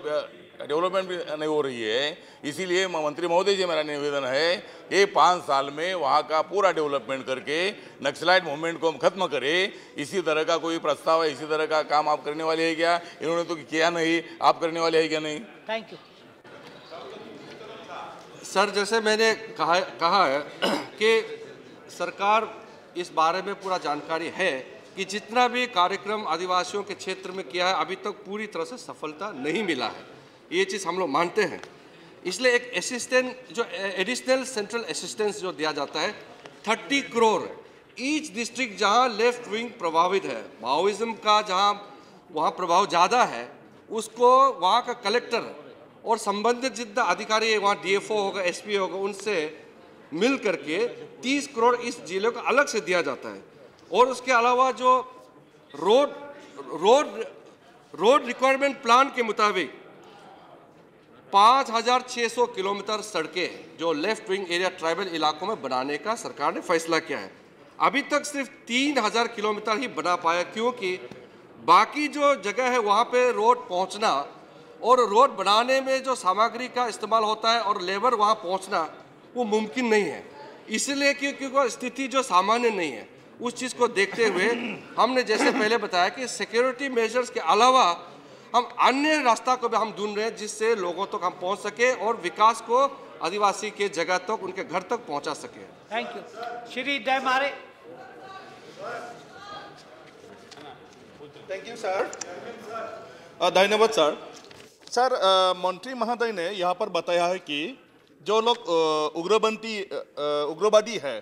डेवलपमेंट भी नहीं हो रही है। इसीलिए मंत्री महोदय जी मेरा निवेदन है कि 5 साल में वहाँ का पूरा डेवलपमेंट करके नक्सलाइट मूवमेंट को हम खत्म करें। इसी तरह का कोई प्रस्ताव है, इसी तरह का काम आप करने वाले हैं क्या? इन्होंने तो किया नहीं, आप करने वाले हैं क्या? नहीं। थैंक यू सर, जैसे मैंने कहा है कि सरकार इस बारे में पूरा जानकारी है कि जितना भी कार्यक्रम आदिवासियों के क्षेत्र में किया है, अभी तक पूरी तरह से सफलता नहीं मिला है, ये चीज़ हम लोग मानते हैं। इसलिए एक असिस्टेंट जो एडिशनल सेंट्रल असिस्टेंस जो दिया जाता है 30 करोड़ ईच डिस्ट्रिक्ट जहां लेफ्ट विंग प्रभावित है, माओइज्म का जहां वहां प्रभाव ज़्यादा है, उसको वहां का कलेक्टर और संबंधित जितना अधिकारी है, वहां DFO होगा, SP होगा, उनसे मिल करके 30 करोड़ इस जिले को अलग से दिया जाता है। और उसके अलावा जो रोड रिक्वायरमेंट प्लान के मुताबिक 5600 किलोमीटर सड़कें जो लेफ्ट विंग एरिया ट्राइबल इलाकों में बनाने का सरकार ने फैसला किया है। अभी तक सिर्फ 3000 किलोमीटर ही बना पाया, क्योंकि बाकी जो जगह है वहाँ पे रोड पहुँचना और रोड बनाने में जो सामग्री का इस्तेमाल होता है और लेबर वहाँ पहुँचना वो मुमकिन नहीं है। इसलिए क्योंकि स्थिति जो सामान्य नहीं है, उस चीज़ को देखते हुए हमने जैसे पहले बताया कि सिक्योरिटी मेजर्स के अलावा हम अन्य रास्ता को भी हम ढूंढ रहे हैं जिससे लोगों तक हम पहुंच सके और विकास को आदिवासी के जगह तक, उनके घर तक पहुंचा सके। Thank you. श्री डैमारे। Thank you sir. धन्यवाद सर। सर, मंत्री महोदय ने यहाँ पर बताया है कि जो लोग उग्रवादी है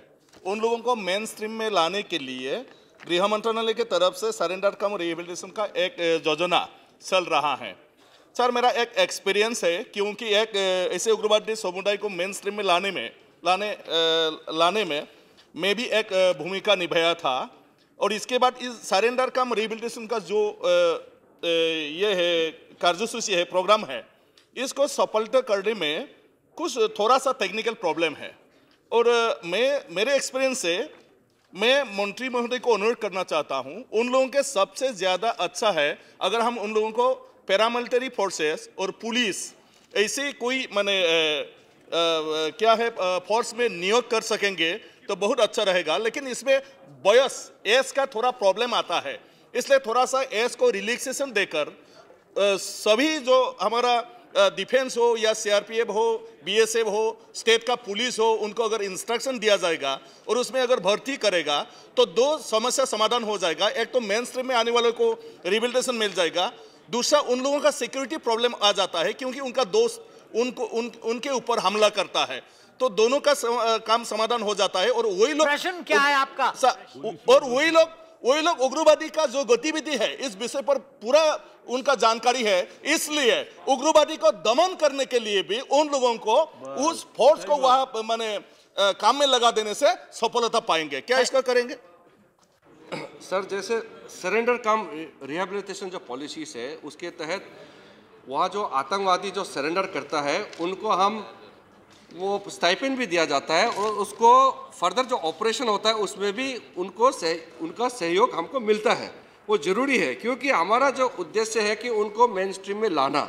उन लोगों को मेन स्ट्रीम में लाने के लिए गृह मंत्रालय की तरफ से सरेंडर कम रिहेबिलिटेशन का एक योजना चल रहा है। सर, मेरा एक एक्सपीरियंस है, क्योंकि एक ऐसे उग्रवादी समुदाय को मेन स्ट्रीम में लाने में मैं भी एक भूमिका निभाया था। और इसके बाद इस सरेंडर कम रिहेबिलिटेशन का जो ये है कार्यसूची है, प्रोग्राम है, इसको सफलता करने में कुछ थोड़ा सा टेक्निकल प्रॉब्लम है। और मेरे एक्सपीरियंस से मैं मंत्री महोदय को अनुरोध करना चाहता हूं, उन लोगों के सबसे ज़्यादा अच्छा है अगर हम उन लोगों को पैरामिलिट्री फोर्सेस और पुलिस ऐसे कोई माने क्या है फोर्स में नियोग कर सकेंगे तो बहुत अच्छा रहेगा। लेकिन इसमें बॉयस एज का थोड़ा प्रॉब्लम आता है, इसलिए थोड़ा सा एज को रिलैक्सेशन देकर सभी जो हमारा डिफेंस हो या सीआरपीएफ हो, बीएसएफ हो, स्टेट का पुलिस हो, उनको अगर इंस्ट्रक्शन दिया जाएगा और उसमें अगर भर्ती करेगा तो दो समस्या समाधान हो जाएगा। एक तो मेन स्ट्रीम में आने वालों को रिहेबिलिटेशन मिल जाएगा, दूसरा उन लोगों का सिक्योरिटी प्रॉब्लम आ जाता है क्योंकि उनका दोस्त उनके ऊपर हमला करता है, तो दोनों का काम समाधान हो जाता है। और वही लोग, प्रश्न क्या है आपका? और वही लोग उग्रवादी का जो गतिविधि है इस विषय पर पूरा उनका जानकारी है, इसलिए उग्रवादी को दमन करने के लिए भी उन लोगों को उस फोर्स को वहां माने काम में लगा देने से सफलता पाएंगे। क्या इसका करेंगे? सर, जैसे सरेंडर कम रिहेबिलिटेशन जो पॉलिसीज है उसके तहत वहाँ जो आतंकवादी जो सरेंडर करता है उनको हम वो स्टाइपेंड भी दिया जाता है और उसको फर्दर जो ऑपरेशन होता है उसमें भी उनका सहयोग हमको मिलता है। वो ज़रूरी है क्योंकि हमारा जो उद्देश्य है कि उनको मेन स्ट्रीम में लाना।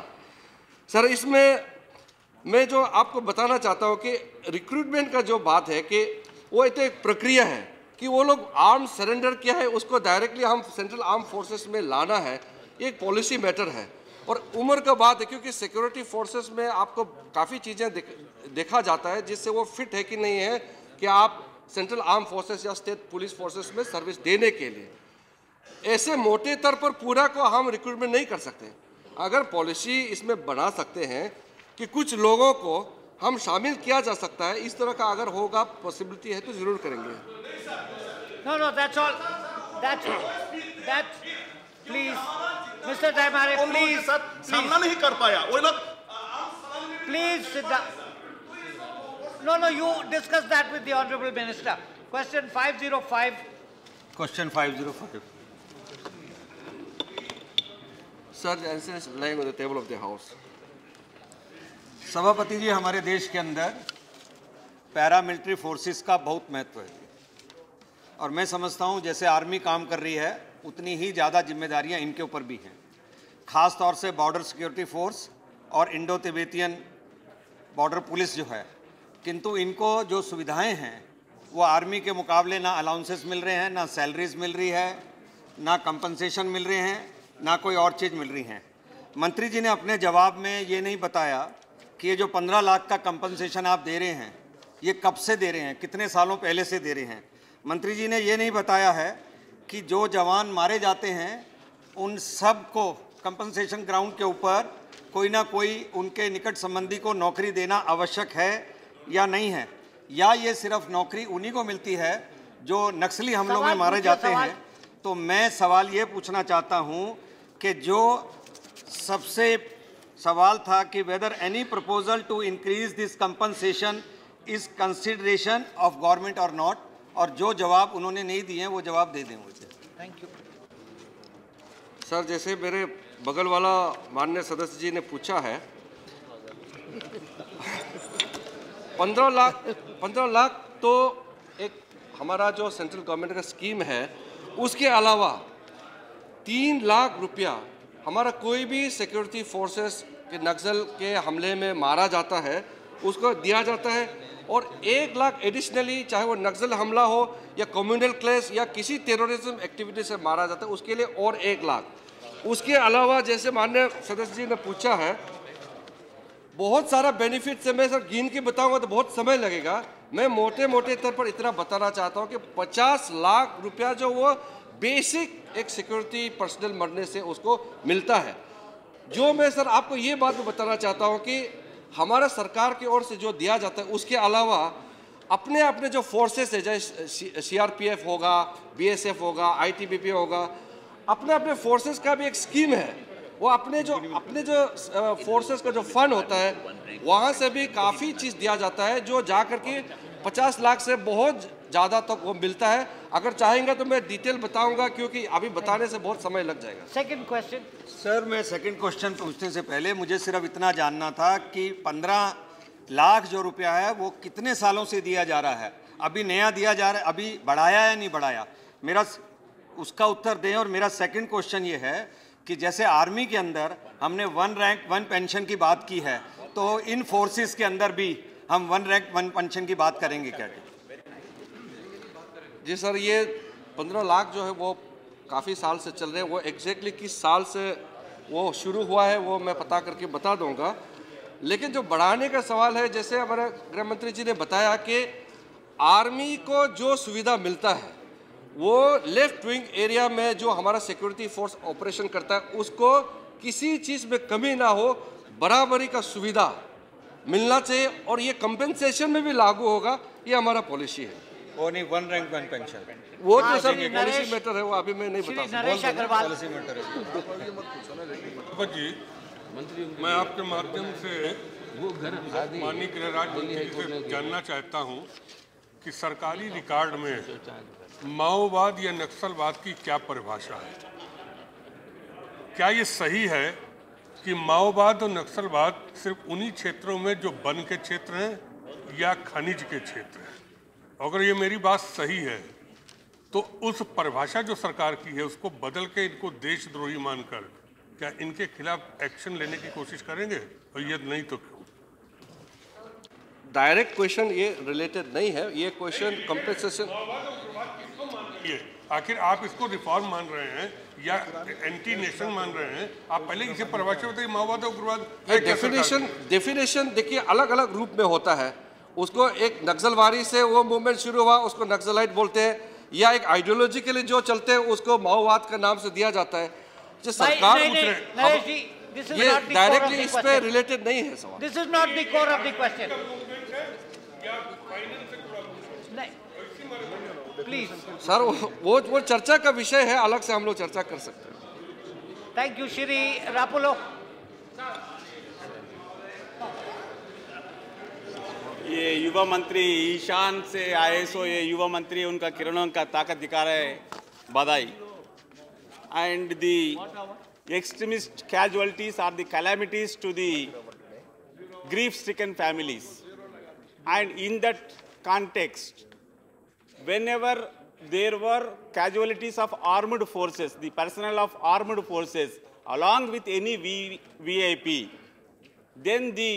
सर, इसमें मैं जो आपको बताना चाहता हूँ कि रिक्रूटमेंट का जो बात है कि वो एक प्रक्रिया है कि वो लोग आर्म सरेंडर किया है उसको डायरेक्टली हम सेंट्रल आर्म फोर्सेस में लाना है, एक पॉलिसी मैटर है। और उम्र का बात है क्योंकि सिक्योरिटी फोर्सेस में आपको काफ़ी चीज़ें देखा जाता है जिससे वो फिट है कि नहीं है कि आप सेंट्रल आर्म फोर्सेस या स्टेट पुलिस फोर्सेस में सर्विस देने के लिए। ऐसे मोटे तौर पर पूरा को हम रिक्रूटमेंट नहीं कर सकते। अगर पॉलिसी इसमें बना सकते हैं कि कुछ लोगों को हम शामिल किया जा सकता है, इस तरह का अगर होगा पॉसिबिलिटी है तो जरूर करेंगे। No, that's all. That's please, Mr. Taimare, please. सामना नहीं कर पाया वो लोग। Please sit down. No, you discuss that with the Honorable Minister. Question 505. Question 505. Sir, the answer is lying on the table of the House. सभापति जी, हमारे देश के अंदर पैरामिलिट्री फोर्सेस का बहुत महत्व है और मैं समझता हूं जैसे आर्मी काम कर रही है उतनी ही ज़्यादा जिम्मेदारियां इनके ऊपर भी हैं, ख़ास तौर से बॉर्डर सिक्योरिटी फोर्स और इंडो तिब्बतियन बॉर्डर पुलिस जो है। किंतु इनको जो सुविधाएं हैं वो आर्मी के मुकाबले ना अलाउंसेस मिल रहे हैं, ना सैलरीज मिल रही है, ना कंपनसेशन मिल रहे हैं, ना कोई और चीज़ मिल रही हैं। मंत्री जी ने अपने जवाब में ये नहीं बताया कि ये जो 15 लाख का कंपनसेशन आप दे रहे हैं ये कब से दे रहे हैं, कितने सालों पहले से दे रहे हैं। मंत्री जी ने ये नहीं बताया है कि जो जवान मारे जाते हैं उन सब को कंपनसेशन ग्राउंड के ऊपर कोई ना कोई उनके निकट संबंधी को नौकरी देना आवश्यक है या नहीं है, या ये सिर्फ नौकरी उन्हीं को मिलती है जो नक्सली हमलों में मारे जाते हैं। तो मैं सवाल ये पूछना चाहता हूँ कि जो सबसे सवाल था कि whether any proposal to increase this compensation is consideration of government और नॉट, और जो जवाब उन्होंने नहीं दिए हैं वो जवाब दे दें मुझे। Thank you. सर, जैसे मेरे बगल वाला माननीय सदस्य जी ने पूछा है 15 लाख तो एक हमारा जो सेंट्रल गवर्नमेंट का स्कीम है, उसके अलावा 3 लाख रुपया हमारा कोई भी सिक्योरिटी फोर्सेस के नक्सल के हमले में मारा जाता है उसको दिया जाता है, और 1 लाख एडिशनली चाहे वो नक्सल हमला हो या कम्युनल क्लैश या किसी टेररिज्म एक्टिविटी से मारा जाता है उसके लिए और 1 लाख। उसके अलावा जैसे माननीय सदस्य जी ने पूछा है बहुत सारा बेनिफिट से मैं सर गिन के बताऊंगा तो बहुत समय लगेगा। मैं मोटे तौर पर इतना बताना चाहता हूं कि 50 लाख रुपया जो वो बेसिक एक सिक्योरिटी पर्सनल मरने से उसको मिलता है। जो मैं सर आपको ये बात भी बताना चाहता हूं कि हमारा सरकार की ओर से जो दिया जाता है उसके अलावा अपने जो फोर्सेस है, जैसे सीआरपीएफ होगा, बीएसएफ होगा, आईटीबीपी होगा, अपने फोर्सेस का भी एक स्कीम है। वो अपने जो फोर्सेस का जो फंड होता है वहाँ से भी काफ़ी चीज़ दिया जाता है जो जा कर के 50 लाख से बहुत ज़्यादा तक वो मिलता है। अगर चाहेंगे तो मैं डिटेल बताऊंगा, क्योंकि अभी बताने से बहुत समय लग जाएगा। Second question. सर, मैं सेकंड क्वेश्चन पूछने से पहले मुझे सिर्फ इतना जानना था कि 15 लाख जो रुपया है वो कितने सालों से दिया जा रहा है? अभी नया दिया जा रहा है, अभी बढ़ाया या नहीं बढ़ाया? मेरा उसका उत्तर दें। और मेरा सेकंड क्वेश्चन ये है कि जैसे आर्मी के अंदर हमने 1 रैंक 1 पेंशन की बात की है, तो इन फोर्सेस के अंदर भी हम 1 रैंक 1 पेंशन की बात करेंगे क्या? जी सर, ये 15 लाख जो है वो काफ़ी साल से चल रहे हैं। वो एग्जैक्टली किस साल से वो शुरू हुआ है वो मैं पता करके बता दूंगा। लेकिन जो बढ़ाने का सवाल है, जैसे हमारे गृह मंत्री जी ने बताया कि आर्मी को जो सुविधा मिलता है वो लेफ्ट विंग एरिया में जो हमारा सिक्योरिटी फोर्स ऑपरेशन करता है उसको किसी चीज़ में कमी ना हो, बराबरी का सुविधा मिलना चाहिए, और ये कंपेंसेशन में भी लागू होगा। ये हमारा पॉलिसी है। वो नहीं 1 रैंक 1 पेंशन, वो तो सर पॉलिसी मैटर है, वो अभी मैं नहीं बता सकता। पॉलिसी मैटर है। जी, मैं आपके माध्यम से माननीय गृह राज्य मंत्री से जानना चाहता हूँ कि सरकारी रिकॉर्ड में माओवाद या नक्सलवाद की क्या परिभाषा है? क्या ये सही है कि माओवाद और नक्सलवाद सिर्फ उन्हीं क्षेत्रों में जो वन के क्षेत्र हैं या खनिज के क्षेत्र हैं? अगर ये मेरी बात सही है तो उस परिभाषा जो सरकार की है उसको बदल के इनको देशद्रोही मानकर क्या इनके खिलाफ एक्शन लेने की कोशिश करेंगे, और ये नहीं तो क्यों? डायरेक्ट क्वेश्चन ये रिलेटेड नहीं है, ये क्वेश्चन कंपेंसेशन। ये आखिर आप इसको रिफॉर्म मान रहे हैं या एंटी नेशन मान रहे हैं? आप पहले इसे परिभाषा बताइए, माओवाद और उग्रवाद। डेफिनेशन देखिए अलग अलग रूप में होता है। उसको एक नक्सलवादी से वो मूवमेंट शुरू हुआ, उसको नक्सलाइट बोलते हैं, या एक आइडियोलॉजी के लिए जो चलते हैं उसको माओवाद का नाम से दिया जाता है। जो सरकार ये डायरेक्टली इस पे रिलेटेड नहीं है सवाल। This is not the core of the question. Please sir, वो चर्चा का विषय है, अलग से हम लोग चर्चा कर सकते हैं। Thank you. श्री रापुलो। ये युवा मंत्री ईशान से आए, सो ये युवा मंत्री उनका किरणों का ताकत दिखा रहे हैं, बधाई। And the extremist casualties are the calamities to the grief-stricken families. And in that context, whenever there were casualties of armed forces, the personnel of armed forces, along with any VIP, then the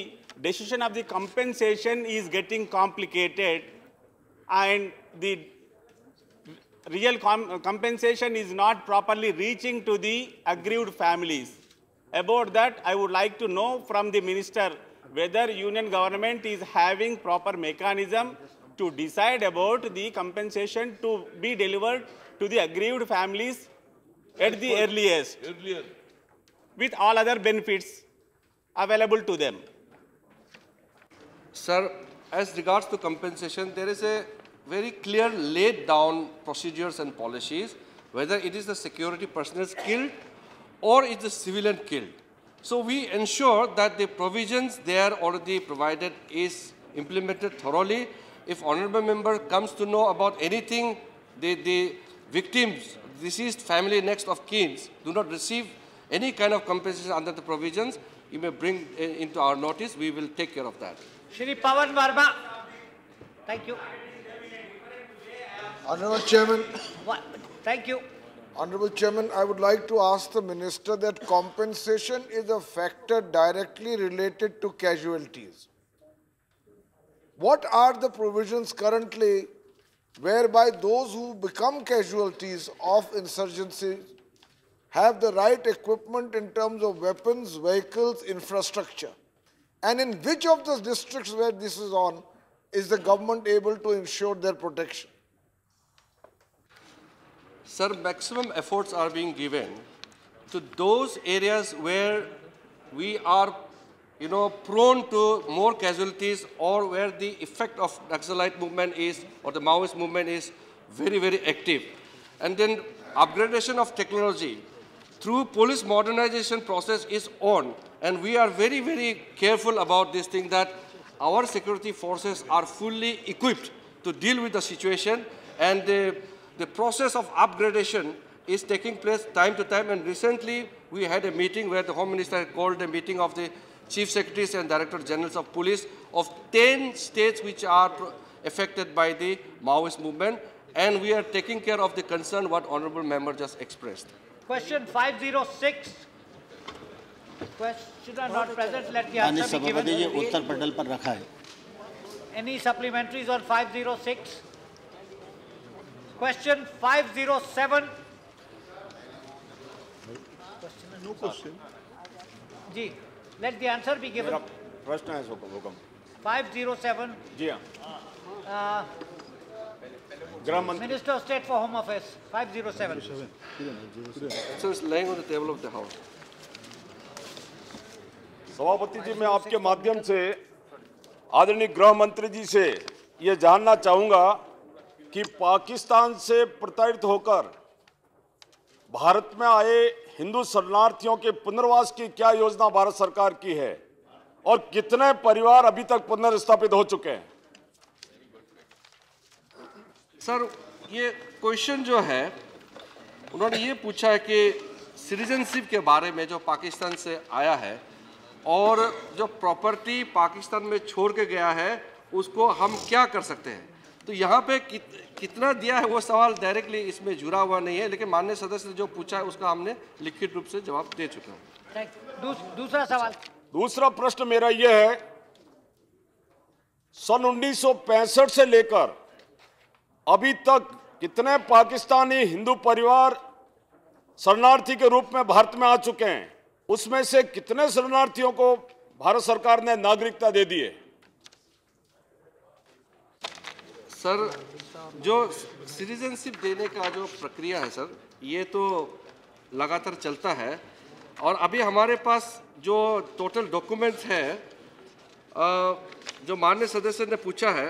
decision of the compensation is getting complicated, and the real compensation is not properly reaching to the aggrieved families. About that, I would like to know from the minister whether union government is having proper mechanism to decide about the compensation to be delivered to the aggrieved families at the earliest, with all other benefits available to them. Sir, as regards to compensation, there is a very clear laid down procedures and policies, whether it is the security personnel killed or it is the civilian killed. So we ensure that the provisions there already provided is implemented thoroughly. If honorable member comes to know about anything, the victims, deceased family next of kin do not receive any kind of compensation under the provisions, you may bring into our notice. We will take care of that. Shri Pawan Verma. Thank you. Honorable Chairman. Thank you. Honorable Chairman, I would like to ask the Minister that compensation is a factor directly related to casualties. What are the provisions currently whereby those who become casualties of insurgency have the right equipment in terms of weapons, vehicles, infrastructure? And in which of the districts where this is on is the government able to ensure their protection? Sir, maximum efforts are being given to those areas where we are, prone to more casualties, or where the effect of Naxalite movement is, or the Maoist movement is very, very active. And then upgradation of technology through police modernization process is on. And we are very, very careful about this thing, that our security forces are fully equipped to deal with the situation, and the process of upgradation is taking place time to time. And recently we had a meeting where the Home Minister had called a meeting of the Chief Secretaries and Director Generals of Police of 10 states which are affected by the Maoist movement, and we are taking care of the concern what Honorable Member just expressed. Question 506. Questioner not present. Let the answer be given. उत्तर पटल पर रखा है. Any supplementaries on 506? Question 507. No question. Ji, let the answer be given. प्रश्न है हुकम. 507. जी हाँ. Minister of State for Home Affairs. 507. So it's lying on the table of the House. सभापति जी, मैं आपके माध्यम से आदरणीय गृह मंत्री जी से ये जानना चाहूंगा कि पाकिस्तान से प्रताड़ित होकर भारत में आए हिंदू शरणार्थियों के पुनर्वास की क्या योजना भारत सरकार की है और कितने परिवार अभी तक पुनर्स्थापित हो चुके हैं? सर, ये क्वेश्चन जो है उन्होंने ये पूछा है कि सिटीजनशिप के बारे में जो पाकिस्तान से आया है और जो प्रॉपर्टी पाकिस्तान में छोड़ के गया है उसको हम क्या कर सकते हैं. तो यहाँ पे कितना दिया है वो सवाल डायरेक्टली इसमें जुड़ा हुआ नहीं है, लेकिन माननीय सदस्य ने जो पूछा है उसका हमने लिखित रूप से जवाब दे चुके हैं. दूसरा सवाल. दूसरा प्रश्न मेरा यह है, सन 1965 से लेकर अभी तक कितने पाकिस्तानी हिंदू परिवार शरणार्थी के रूप में भारत में आ चुके हैं? उसमें से कितने शरणार्थियों को भारत सरकार ने नागरिकता दे दी है? सर, जो सिटीजनशिप देने का जो प्रक्रिया है सर, ये तो लगातार चलता है और अभी हमारे पास जो टोटल डॉक्यूमेंट्स है जो माननीय सदस्य ने पूछा है,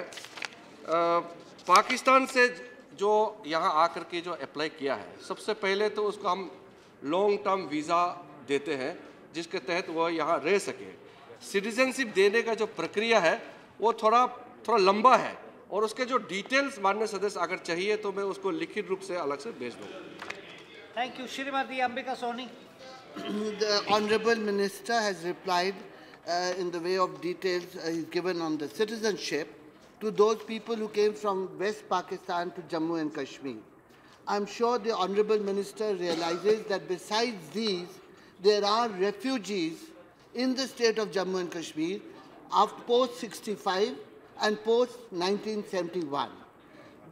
पाकिस्तान से जो यहाँ आकर के जो अप्लाई किया है, सबसे पहले तो उसको हम लॉन्ग टर्म वीज़ा देते हैं जिसके तहत वो यहाँ रह सके. सिटीजनशिप देने का जो प्रक्रिया है वो थोड़ा लंबा है और उसके जो डिटेल्स माननीय सदस्य अगर चाहिए तो मैं उसको लिखित रूप से अलग से भेज दूँगा. Thank you. Shrimati Ambika Soni. The Honourable Minister has replied in the way of details he's given on the citizenship to those people who came from West Pakistan to Jammu and Kashmir. I'm sure the Honourable Minister realizes that besides these, there are refugees in the state of Jammu and Kashmir after post-65 and post-1971.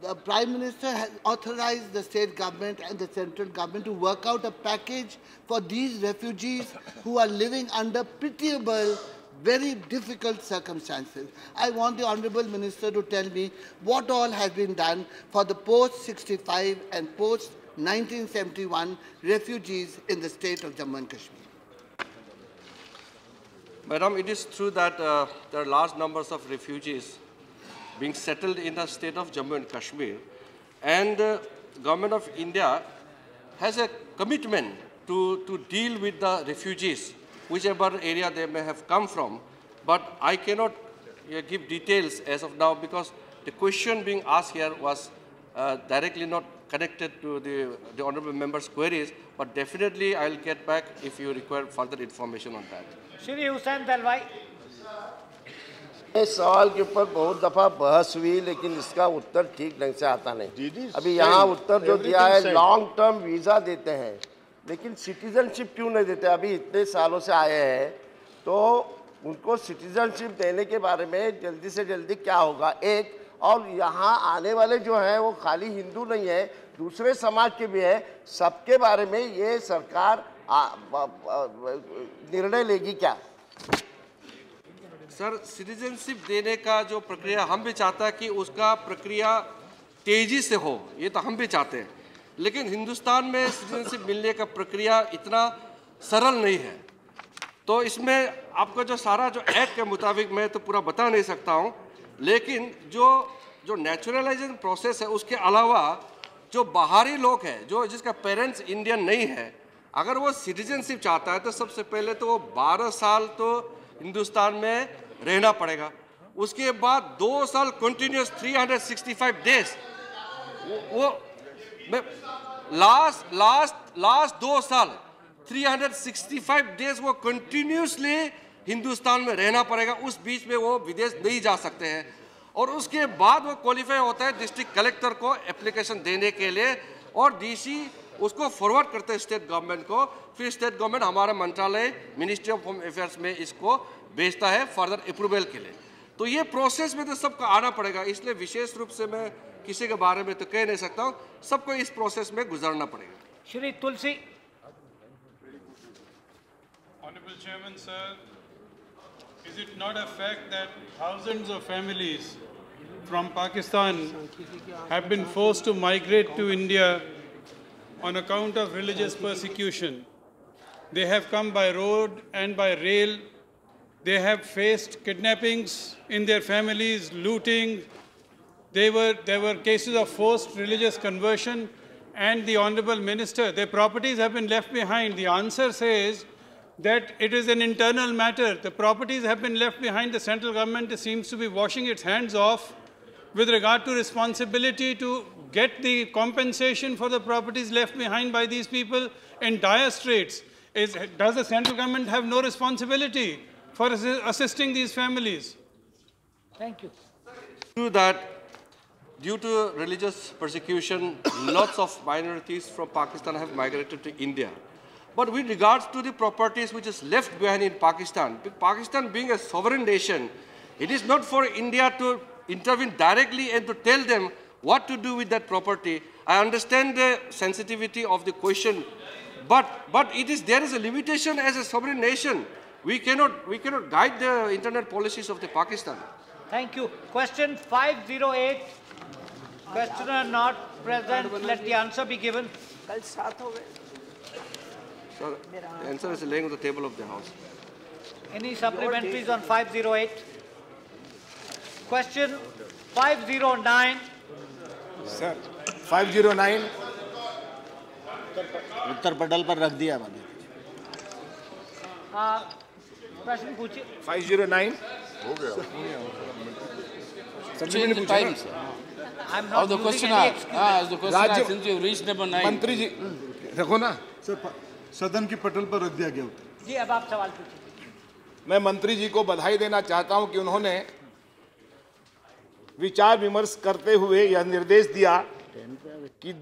The Prime Minister has authorized the state government and the central government to work out a package for these refugees who are living under pitiable, very difficult circumstances. I want the Honourable Minister to tell me what all has been done for the post-65 and post-1971 refugees in the state of Jammu and Kashmir. Madam, it is true that there are large numbers of refugees being settled in the state of Jammu and Kashmir, and Government of India has a commitment to deal with the refugees, whichever area they may have come from. But I cannot give details as of now because the question being asked here was directly not connected to the Honourable Member's queries, but definitely I will get back if you require further information on that. Shri Hussain Dalwai. इस सवाल के ऊपर बहुत दफा बहस हुई लेकिन इसका उत्तर ठीक ढंग से आता नहीं. अभी यहाँ उत्तर जो दिया है लॉन्ग टर्म वीज़ा देते हैं लेकिन सिटीजनशिप क्यों नहीं देते? अभी इतने सालों से आए हैं तो उनको सिटीजनशिप देने के बारे में जल्दी से जल्दी क्या होगा. एक और यहाँ आने वाले जो हैं वो खाली हिंदू नहीं है, दूसरे समाज के भी हैं. सबके बारे में ये सरकार निर्णय लेगी क्या? सर, सिटीजनशिप देने का जो प्रक्रिया हम भी चाहता है कि उसका प्रक्रिया तेजी से हो, ये तो हम भी चाहते हैं, लेकिन हिंदुस्तान में सिटीजनशिप मिलने का प्रक्रिया इतना सरल नहीं है. तो इसमें आपको जो सारा जो एक्ट के मुताबिक मैं तो पूरा बता नहीं सकता हूँ, लेकिन जो नेचुरलाइजेशन प्रोसेस है उसके अलावा जो बाहरी लोग हैं जो जिसका पेरेंट्स इंडियन नहीं है, अगर वो सिटीजनशिप चाहता है तो सबसे पहले तो वो 12 साल तो हिंदुस्तान में रहना पड़ेगा उसके बाद 2 साल कंटिन्यूस 365 डेज वो लास्ट 2 साल 365 डेज वो कंटिन्यूसली हिंदुस्तान में रहना पड़ेगा। उस बीच में वो विदेश नहीं जा सकते हैं और उसके बाद वो क्वालिफाई होता है डिस्ट्रिक्ट कलेक्टर को एप्लीकेशन देने के लिए और डीसी उसको फॉरवर्ड करते हैं स्टेट गवर्नमेंट को। फिर स्टेट गवर्नमेंट हमारा मंत्रालय मिनिस्ट्री ऑफ होम अफेयर्स में इसको भेजता है फर्दर अप्रूवल के लिए। तो ये प्रोसेस में तो सबको आना पड़ेगा, इसलिए विशेष रूप से मैं किसी के बारे में तो कह नहीं सकता हूँ, सबको इस प्रोसेस में गुजरना पड़ेगा। श्री तुलसी। Honorable Chairman, sir, is it not a fact that thousands of families from Pakistan have been forced to migrate to India on account of religious persecution? They have come by road and by rail. They have faced kidnappings in their families, looting. There were cases of forced religious conversion, and the Honorable Minister, their properties have been left behind. The answer says that it is an internal matter. The properties have been left behind. The central government seems to be washing its hands off with regard to responsibility to get the compensation for the properties left behind by these people in dire straits. Does the central government have no responsibility for assisting these families? Thank you. True that due to religious persecution, lots of minorities from Pakistan have migrated to India. But with regards to the properties which is left behind in Pakistan, Pakistan being a sovereign nation, it is not for India to intervene directly and to tell them what to do with that property. I understand the sensitivity of the question, but there is a limitation as a sovereign nation. We cannot guide the internal policies of the Pakistan. Thank you. Question 508. Questioner not present. Let the answer be given. Sir, the answer is laying on the table of the House. Any supplementaries on 508? Question 509. Sir, 509. उत्तर पटल पर रख दिया मैंने। प्रश्न पूछिए। 509 हो गया। Change the time, sir. I'm not the question, the question since you reached number 9. मंत्री जी देखो ना सर, सदन की पटल पर रख दिया गया उत्तर। जी अब आप सवाल पूछिए। मैं मंत्री जी को बधाई देना चाहता हूं कि उन्होंने विचार विमर्श करते हुए यह निर्देश दिया कि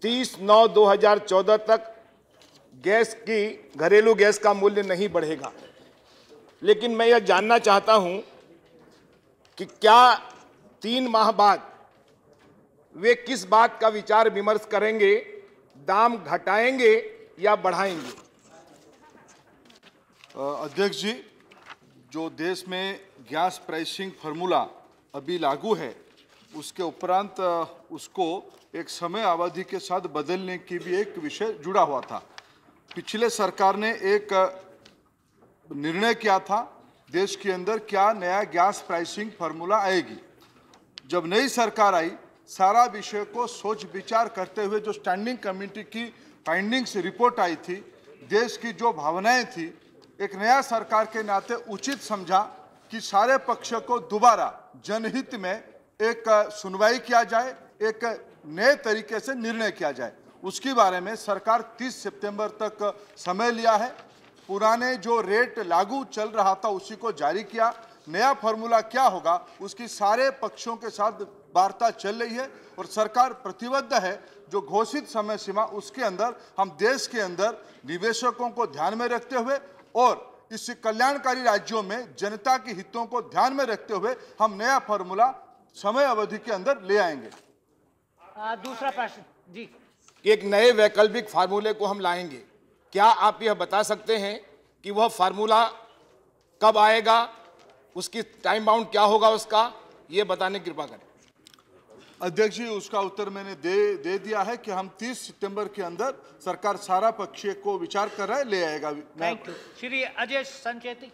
30/9/2014 तक गैस की घरेलू गैस का मूल्य नहीं बढ़ेगा। लेकिन मैं यह जानना चाहता हूं कि क्या 3 माह बाद वे किस बात का विचार विमर्श करेंगे, दाम घटाएंगे या बढ़ाएंगे? अध्यक्ष जी, जो देश में गैस प्राइसिंग फार्मूला अभी लागू है, उसके उपरांत उसको एक समय अवधि के साथ बदलने की भी एक विषय जुड़ा हुआ था। पिछले सरकार ने एक निर्णय किया था देश के अंदर क्या नया गैस प्राइसिंग फार्मूला आएगी। जब नई सरकार आई, सारा विषय को सोच विचार करते हुए जो स्टैंडिंग कमेटी की फाइंडिंग्स रिपोर्ट आई थी, देश की जो भावनाएं थी, एक नया सरकार के नाते उचित समझा कि सारे पक्षों को दोबारा जनहित में एक सुनवाई किया जाए, एक नए तरीके से निर्णय किया जाए। उसके बारे में सरकार 30 सितंबर तक समय लिया है। पुराने जो रेट लागू चल रहा था उसी को जारी किया। नया फार्मूला क्या होगा उसकी सारे पक्षों के साथ वार्ता चल रही है और सरकार प्रतिबद्ध है जो घोषित समय सीमा उसके अंदर हम देश के अंदर निवेशकों को ध्यान में रखते हुए और इस कल्याणकारी राज्यों में जनता के हितों को ध्यान में रखते हुए हम नया फार्मूला समय अवधि के अंदर ले आएंगे। दूसरा प्रश्न जी। एक नए वैकल्पिक फार्मूले को हम लाएंगे, क्या आप यह बता सकते हैं कि वह फार्मूला कब आएगा, उसकी टाइम बाउंड क्या होगा उसका, ये बताने की कृपा करें। अध्यक्ष जी, उसका उत्तर मैंने दे दिया है कि हम 30 सितंबर के अंदर सरकार सारा पक्षीय को विचार कर रहा है, ले आएगा। Thank you. Shri Ajay Sancheti,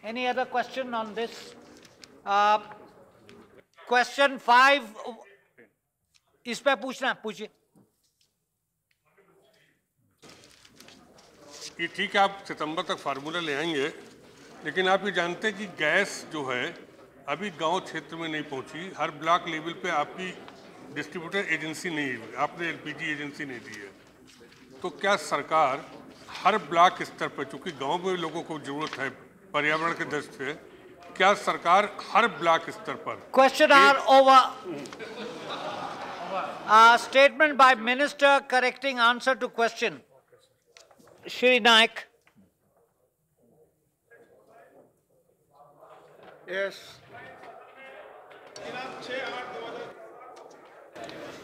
any other question on this? Question 5 इस पे पूछना, पूछिए। ये ठीक है, आप सितंबर तक फार्मूला ले आएंगे, लेकिन आप ये जानते हैं कि गैस जो है अभी गांव क्षेत्र में नहीं पहुंची, हर ब्लॉक लेवल पे आपकी डिस्ट्रीब्यूटर एजेंसी नहीं है, आपने एलपीजी एजेंसी नहीं दी है। तो क्या सरकार हर ब्लॉक स्तर पर, चूंकि गांव में लोगों को जरूरत है पर्यावरण के दृष्टि से, क्या सरकार हर ब्लॉक स्तर पर question are over. Statement by minister correcting answer to question. Shri Nayak. Yes.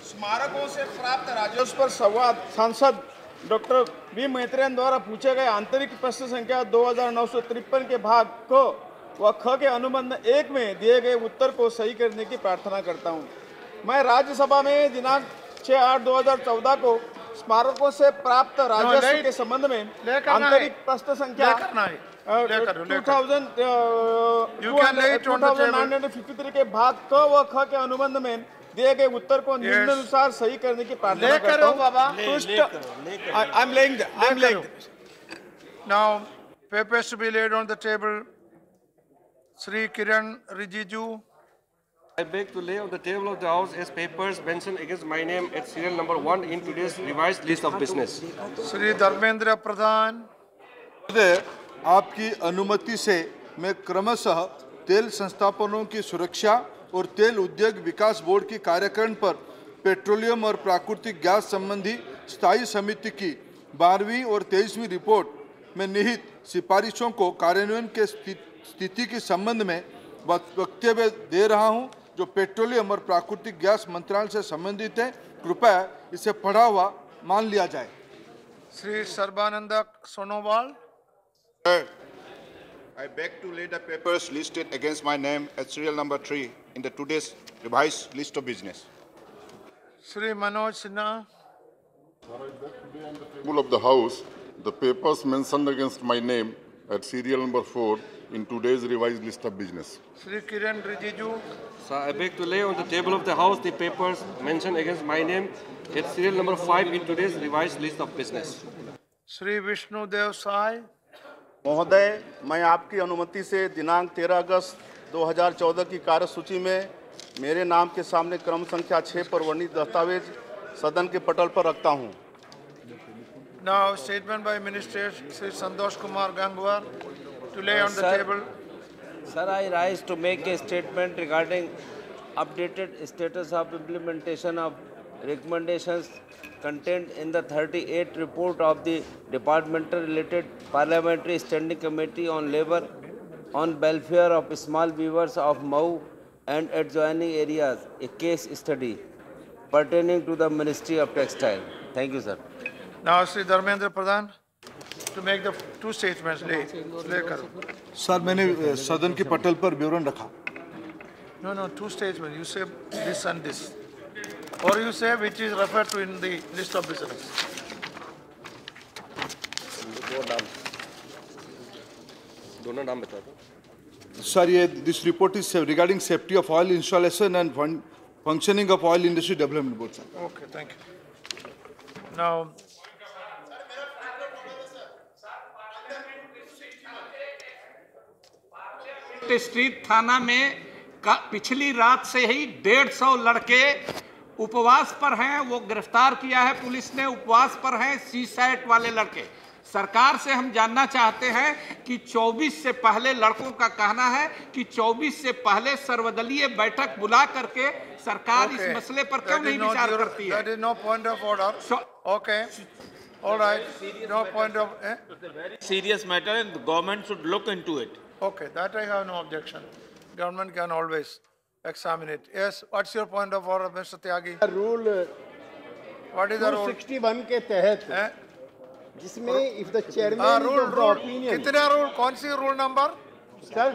स्मारकों से प्राप्त राजस्व पर संवाद सांसद डॉक्टर बी मैत्रेयन द्वारा पूछे गए आंतरिक प्रश्न संख्या 2953 के भाग को व ख के अनुबंध 1 में दिए गए उत्तर को सही करने की प्रार्थना करता हूं। मैं राज्यसभा में दिनांक 6/8/2014 को स्मारकों से प्राप्त राजस्व के संबंध में आंतरिक प्रश्न संख्या 2953 के भाग क व ख के अनुबंध में दिए गए उत्तर को निम्नानुसार सही करने की प्रार्थना करता हूं। I'm laying Now, papers to be laid on the table. Sri Kiran Rijiju. I beg to lay on the table of the House as papers mentioned against my name at serial number 1 in today's revised list of business. Sri Dharmendra Pradhan. आपकी अनुमति से मैं क्रमशः तेल संस्थापनों की सुरक्षा और तेल उद्योग विकास बोर्ड की कार्यकारिणी पर पेट्रोलियम और प्राकृतिक गैस संबंधी स्थायी समिति की 12वीं और 23वीं रिपोर्ट में निहित सिफारिशों को कार्यान्वयन के स्थिति के संबंध में वक्तव्य दे रहा हूं, जो पेट्रोलियम और प्राकृतिक गैस मंत्रालय से संबंधित है। कृपया इसे पढ़ा हुआ मान लिया जाए। Shri Sarbananda Sonowal. I beg to lay the papers listed against my name at serial number 3 in the today's revised list of business. Shri Manoj Sinha. Table of the House, the papers mentioned against my name at serial number 4 in today's revised list of business. Shri Kiran Rijiju. So I beg to lay on the table of the House the papers mentioned against my name at serial number 5 in today's revised list of business. Shri Vishnu Dev Sai. महोदय, मैं आपकी अनुमति से दिनांक 13 अगस्त 2014 की कार्यसूची में मेरे नाम के सामने क्रम संख्या 6 पर वर्णित दस्तावेज सदन के पटल पर रखता हूं। Now statement by Minister Sri Santosh Kumar Gangwar to lay on the table. Sir, I rise to make a statement regarding updated status of implementation of recommendations contained in the 38th report of the Departmental Related Parliamentary Standing Committee on Labour on Welfare of Small Weavers of Mau and adjoining areas, a case study pertaining to the Ministry of Textile. Thank you, sir. Now, Sri Dharmendra Pradhan to make the two statements. Sir, मैंने सदन के पटल पर विवरण रखा। No, two statements. You say this and this. Or you say which is referred to in the list of business. दोनों नाम बता दो। Sir, this report is regarding safety of oil installation and functioning of oil industry development board, sir. Okay, thank you. Now, street थाना में पिछली रात से ही 150 लड़के उपवास पर हैं। वो गिरफ्तार किया है पुलिस ने, उपवास पर हैं सीसैट वाले लड़के। सरकार से हम जानना चाहते हैं कि 24 से पहले, लड़कों का कहना है कि 24 से पहले सर्वदलीय बैठक बुला करके सरकार इस मसले पर क्यों नहीं विचार करती है? That is no point of order. Okay. All right. No point of. Serious matter, and the government should look into it. Okay, that I have no objection. Government can always examine it. Yes, what's your point of order, Mr. Tyagi? Rule. What is the rule? 261 के तहत, जिसमें if the chairman is of the opinion. कितने rule? कौन सी rule number? Sir,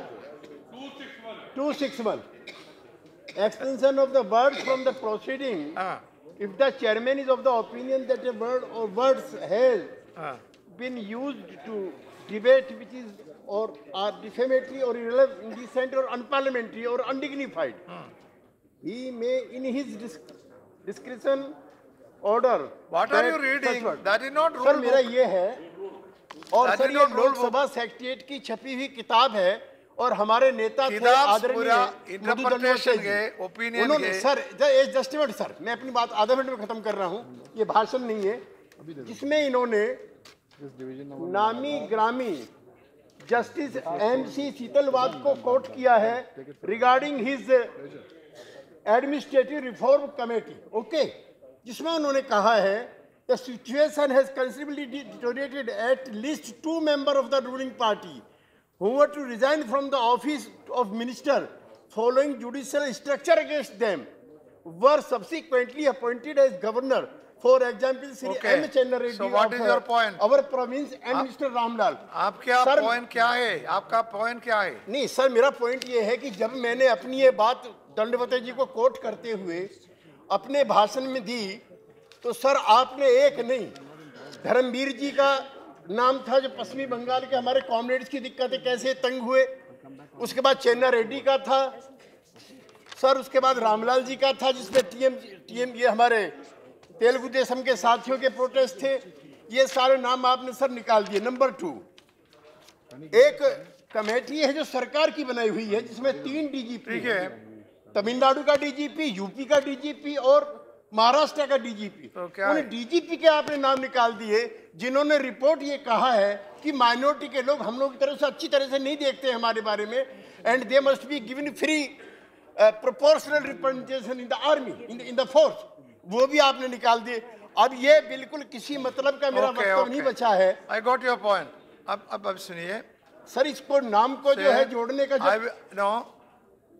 261. Extension of the words from the proceeding. If the chairman is of the opinion that a word or words has been used to debate which is or are defamatory or irrelevant, indecent or unparliamentary or undignified, he may in his discretion order. What are you reading? That is not rule. Sir, मेरा ये है और sir ये Lok Sabha secretariat की छपी हुई किताब है और हमारे नेता थे आदरणीय उन्होंने सर जस्ट मिनट सर, मैं अपनी बात आधे मिनट में खत्म कर रहा हूं, ये भाषण नहीं है, जिसमें इन्होंने नामी ग्रामी जस्टिस MC शीतलवाद को कोट किया है regarding his administrative reform committee, okay, जिसमें उन्होंने कहा है the situation has considerably deteriorated. At least 2 members of the ruling party who were to resign from the office of minister following judicial structure against them were subsequently appointed as governor. For example, Sri M. Chenna Reddy so what is your point? Our province and Mr. Ramlal. आपका point क्या है? आपका point क्या है? नहीं sir, मेरा point ये है कि जब मैंने अपनी ये बात दंडवते जी को कोट करते हुए अपने भाषण में दी, तो सर आपने एक नहीं, धर्मवीर जी का नाम था जो पश्चिमी बंगाल के हमारे कॉमरेड्स की दिक्कतें कैसे तंग हुए, उसके बाद चेन्ना रेड्डी का था सर, उसके बाद रामलाल जी का था जिसमें टीएम ये हमारे तेलुगु देशम के साथियों के प्रोटेस्ट थे, ये सारे नाम आपने सर निकाल दिए। नंबर 2, एक कमेटी है जो सरकार की बनाई हुई है जिसमें 3 DGP है, तमिलनाडु का DGP, यूपी का DGP और महाराष्ट्र का DGP। उन्हें DGP के आपने नाम निकाल दिए जिन्होंने रिपोर्ट ये कहा है कि माइनॉरिटी के लोग हम लोग की तरफ से अच्छी तरह से नहीं देखते हैं हमारे बारे में, and they must be given free proportional representation in the army, in the force, वो भी आपने निकाल दिए। अब ये बिल्कुल किसी मतलब का मेरा वक्तव्य नहीं बचा है। I got your point. अब सुनिए सर, इसको नाम को जो है जोड़ने का जो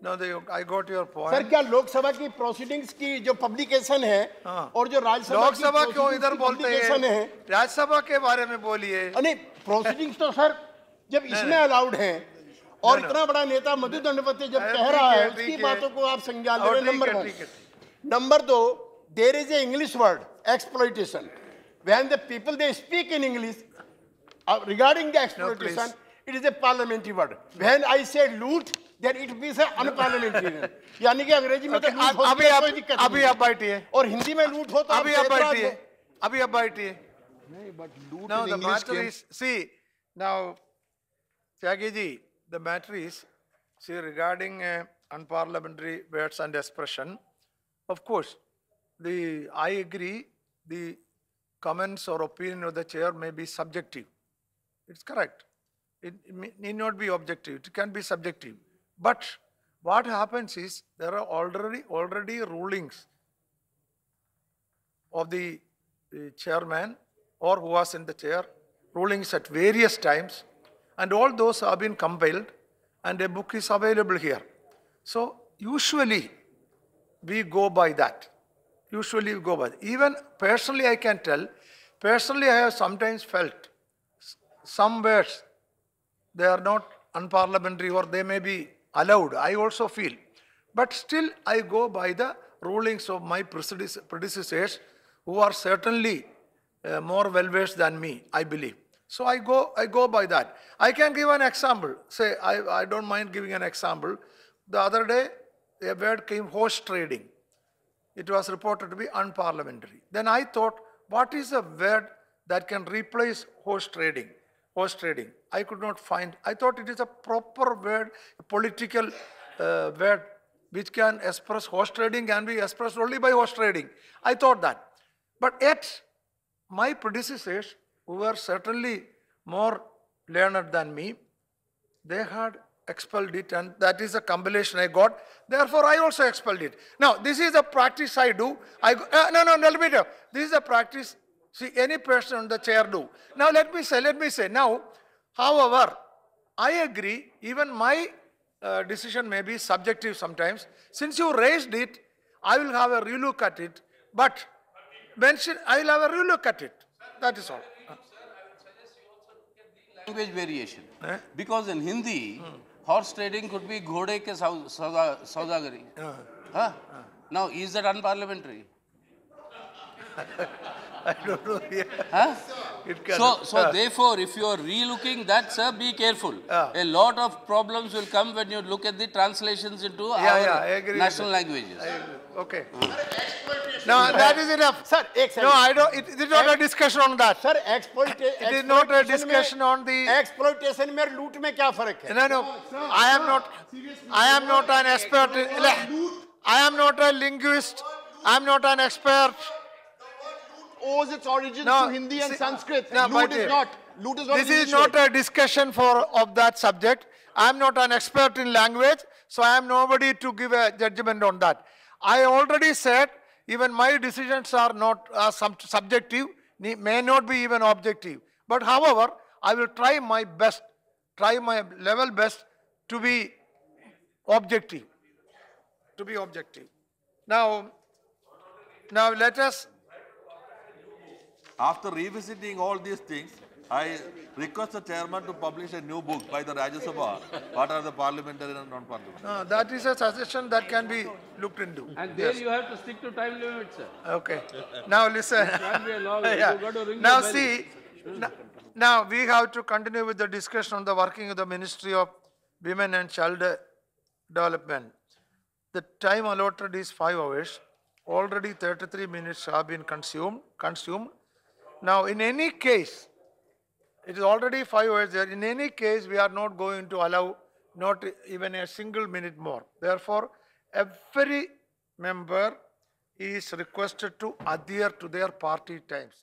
I got your point. Sir क्या लोकसभा की प्रोसीडिंग्स की जो पब्लिकेशन है और जो राज्यसभा लोकसभा क्यों इधर बोलते हैं? राज्यसभा के बारे में बोलिए। नहीं, प्रोसीडिंग्स तो सर जब इसमें अलाउड हैं और इतना बड़ा नेता मधु दंडवते जब कह रहा है उसकी बातों को आप संज्ञान ले। Number 2, there is a English word exploitation. When the people they speak in English regarding the exploitation, it is a parliamentary word. When I say loot, then it means unparliamentary. यानी कि अंग्रेजी में तो लूट हो तो कोई दिक्कत नहीं। अभी आप बैठिए और हिंदी में लूट हो तो अभी आप बैठिए, अभी आप बैठिए। Now the matter is, see, now Tyagi ji, the matter is, see, regarding unparliamentary words and expression, of course, I agree, the comments or opinion of the chair may be subjective. It's correct. It need not be objective. It can be subjective. But what happens is there are already rulings of the chairman or who was in the chair, rulings at various times, and all those have been compiled, and a book is available here. So usually we go by that. Usually we go by that. Even personally I can tell, personally I have sometimes felt some words, they are not unparliamentary or they may be allowed, I also feel. But still I go by the rulings of my predecessors who are certainly more well-versed than me, I believe. So I go by that. I can give an example. Say, I don't mind giving an example. The other day, a word came, horse trading. It was reported to be unparliamentary. Then I thought, what is a word that can replace horse trading? Horse trading. I could not find. I thought it is a proper word, a political word, which can express horse trading, can be expressed only by horse trading. I thought that. But yet, my predecessors, who were certainly more learned than me, they had expelled it, and that is a compilation I got. Therefore, I also expelled it. Now, this is a practice I do. No, let me tell you. This is a practice, see, any person on the chair do. Now, let me say. Now, however, I agree, even my decision may be subjective sometimes. Since you raised it, I will have a relook at it. But I will have a relook at it. That is all. Language variation. Because in Hindi, horse trading could be घोड़े के सौदागरी. Now, is that unparliamentary? I don't know. Huh? It can. So therefore, if you are re-looking that, sir, be careful. A lot of problems will come when you look at the translations into our national languages. Okay. No, that is enough. Sir, no, I don't. It is not a discussion on that. Sir, it is not a discussion on the exploitation में loot में क्या फर्क है? No, I am not an expert. I am not a linguist. I am not an expert. Owes its origins to Hindi and Sanskrit. Loot is not. This is not a discussion of that subject. I am not an expert in language, so I am nobody to give a judgment on that. I already said even my decisions are not subjective, may not be even objective. But however, I will try my best, try my level best to be objective. Now let us. After revisiting all these things, I request the chairman to publish a new book by the Rajya Sabha. What are the parliamentary and non-parliamentary? That is a suggestion that can be looked into. And there you have to stick to time limit, sir. Okay. Now listen. It can't be a law. You got to ring Now the bell. see, now we have to continue with the discussion on the working of the Ministry of Women and Child Development. The time allotted is 5 hours. Already 33 minutes have been consumed. Now in any case, it is already 5 hours there. In any case, we are not going to allow not even a single minute more. Therefore, every member is requested to adhere to their party times.